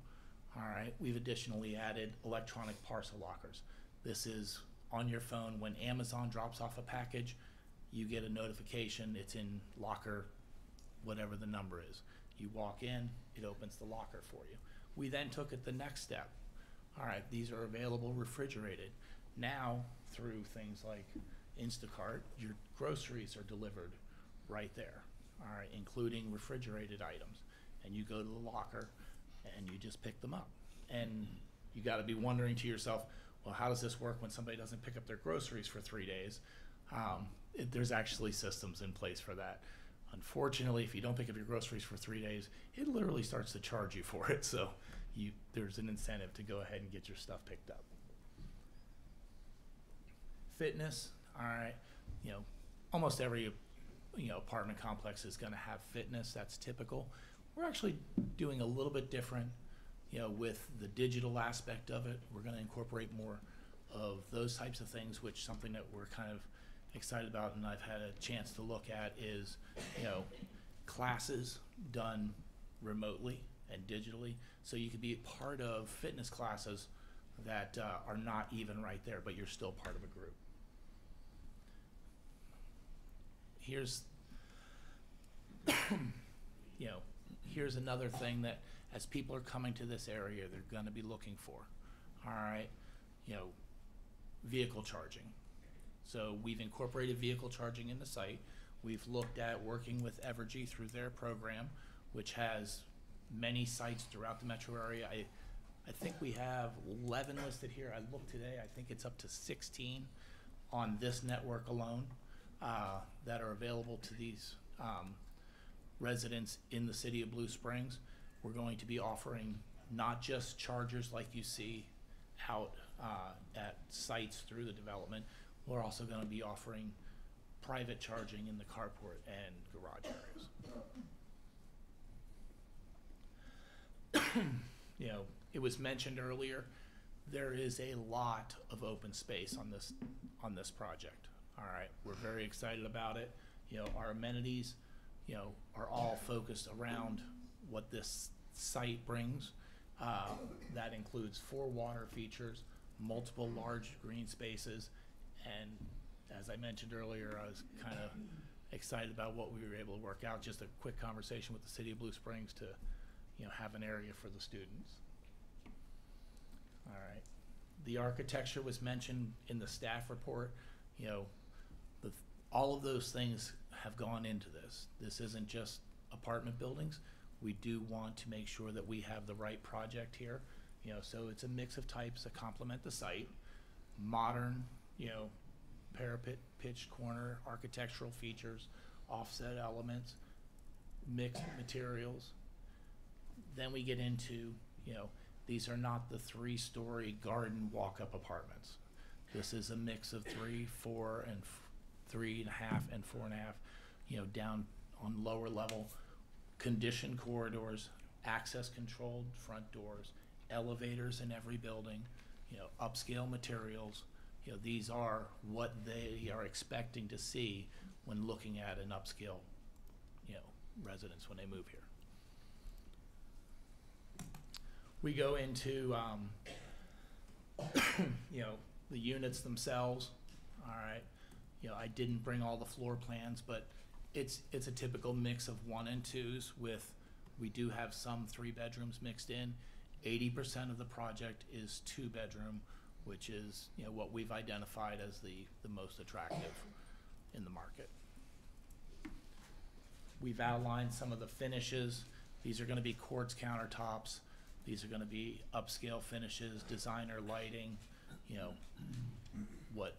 all right, we've additionally added electronic parcel lockers. This is on your phone. When Amazon drops off a package, you get a notification. It's in locker, whatever the number is. You walk in, it opens the locker for you. We then took it the next step. All right, these are available refrigerated. Now, through things like Instacart, your groceries are delivered right there, all right, including refrigerated items. And you go to the locker and you just pick them up. And you got to be wondering to yourself, well, how does this work when somebody doesn't pick up their groceries for 3 days? There's actually systems in place for that. Unfortunately, if you don't pick up your groceries for 3 days, it literally starts to charge you for it. So there's an incentive to go ahead and get your stuff picked up. Fitness, all right, you know, almost every, you know, apartment complex is going to have fitness. That's typical. We're actually doing a little bit different, you know, with the digital aspect of it. We're going to incorporate more of those types of things, which something that we're kind of excited about and I've had a chance to look at is, you know, classes done remotely and digitally. So you could be part of fitness classes that are not even right there, but you're still part of a group. Here's, you know, here's another thing that as people are coming to this area, they're going to be looking for. All right, you know, vehicle charging. So we've incorporated vehicle charging in the site. We've looked at working with Evergy through their program, which has many sites throughout the metro area. I think we have 11 listed here. I looked today, I think it's up to 16 on this network alone that are available to these residents in the city of Blue Springs. We're going to be offering not just chargers like you see out at sites through the development. We're also going to be offering private charging in the carport and garage areas. You know, it was mentioned earlier, there is a lot of open space on this project. All right, we're very excited about it. You know, our amenities, you know, are all focused around what this site brings. That includes 4 water features, multiple large green spaces, and as I mentioned earlier, I was kind of excited about what we were able to work out. Just a quick conversation with the City of Blue Springs to, have an area for the students. All right. The architecture was mentioned in the staff report. All of those things have gone into this. This isn't just apartment buildings. We do want to make sure that we have the right project here. So it's a mix of types that complement the site. Modern, parapet, pitched corner, architectural features, offset elements, mixed materials. Then we get into, these are not the 3-story garden walk-up apartments. This is a mix of 3, 4, and 3.5 and 4.5, down on lower level, conditioned corridors, access controlled front doors, elevators in every building, upscale materials. These are what they are expecting to see when looking at an upscale, residence when they move here. We go into, the units themselves. All right. I didn't bring all the floor plans, but it's a typical mix of 1 and 2s with, we do have some 3 bedrooms mixed in. 80% of the project is 2-bedroom, which is, what we've identified as the most attractive in the market. We've outlined some of the finishes. These are going to be quartz countertops. These are going to be upscale finishes, designer lighting, what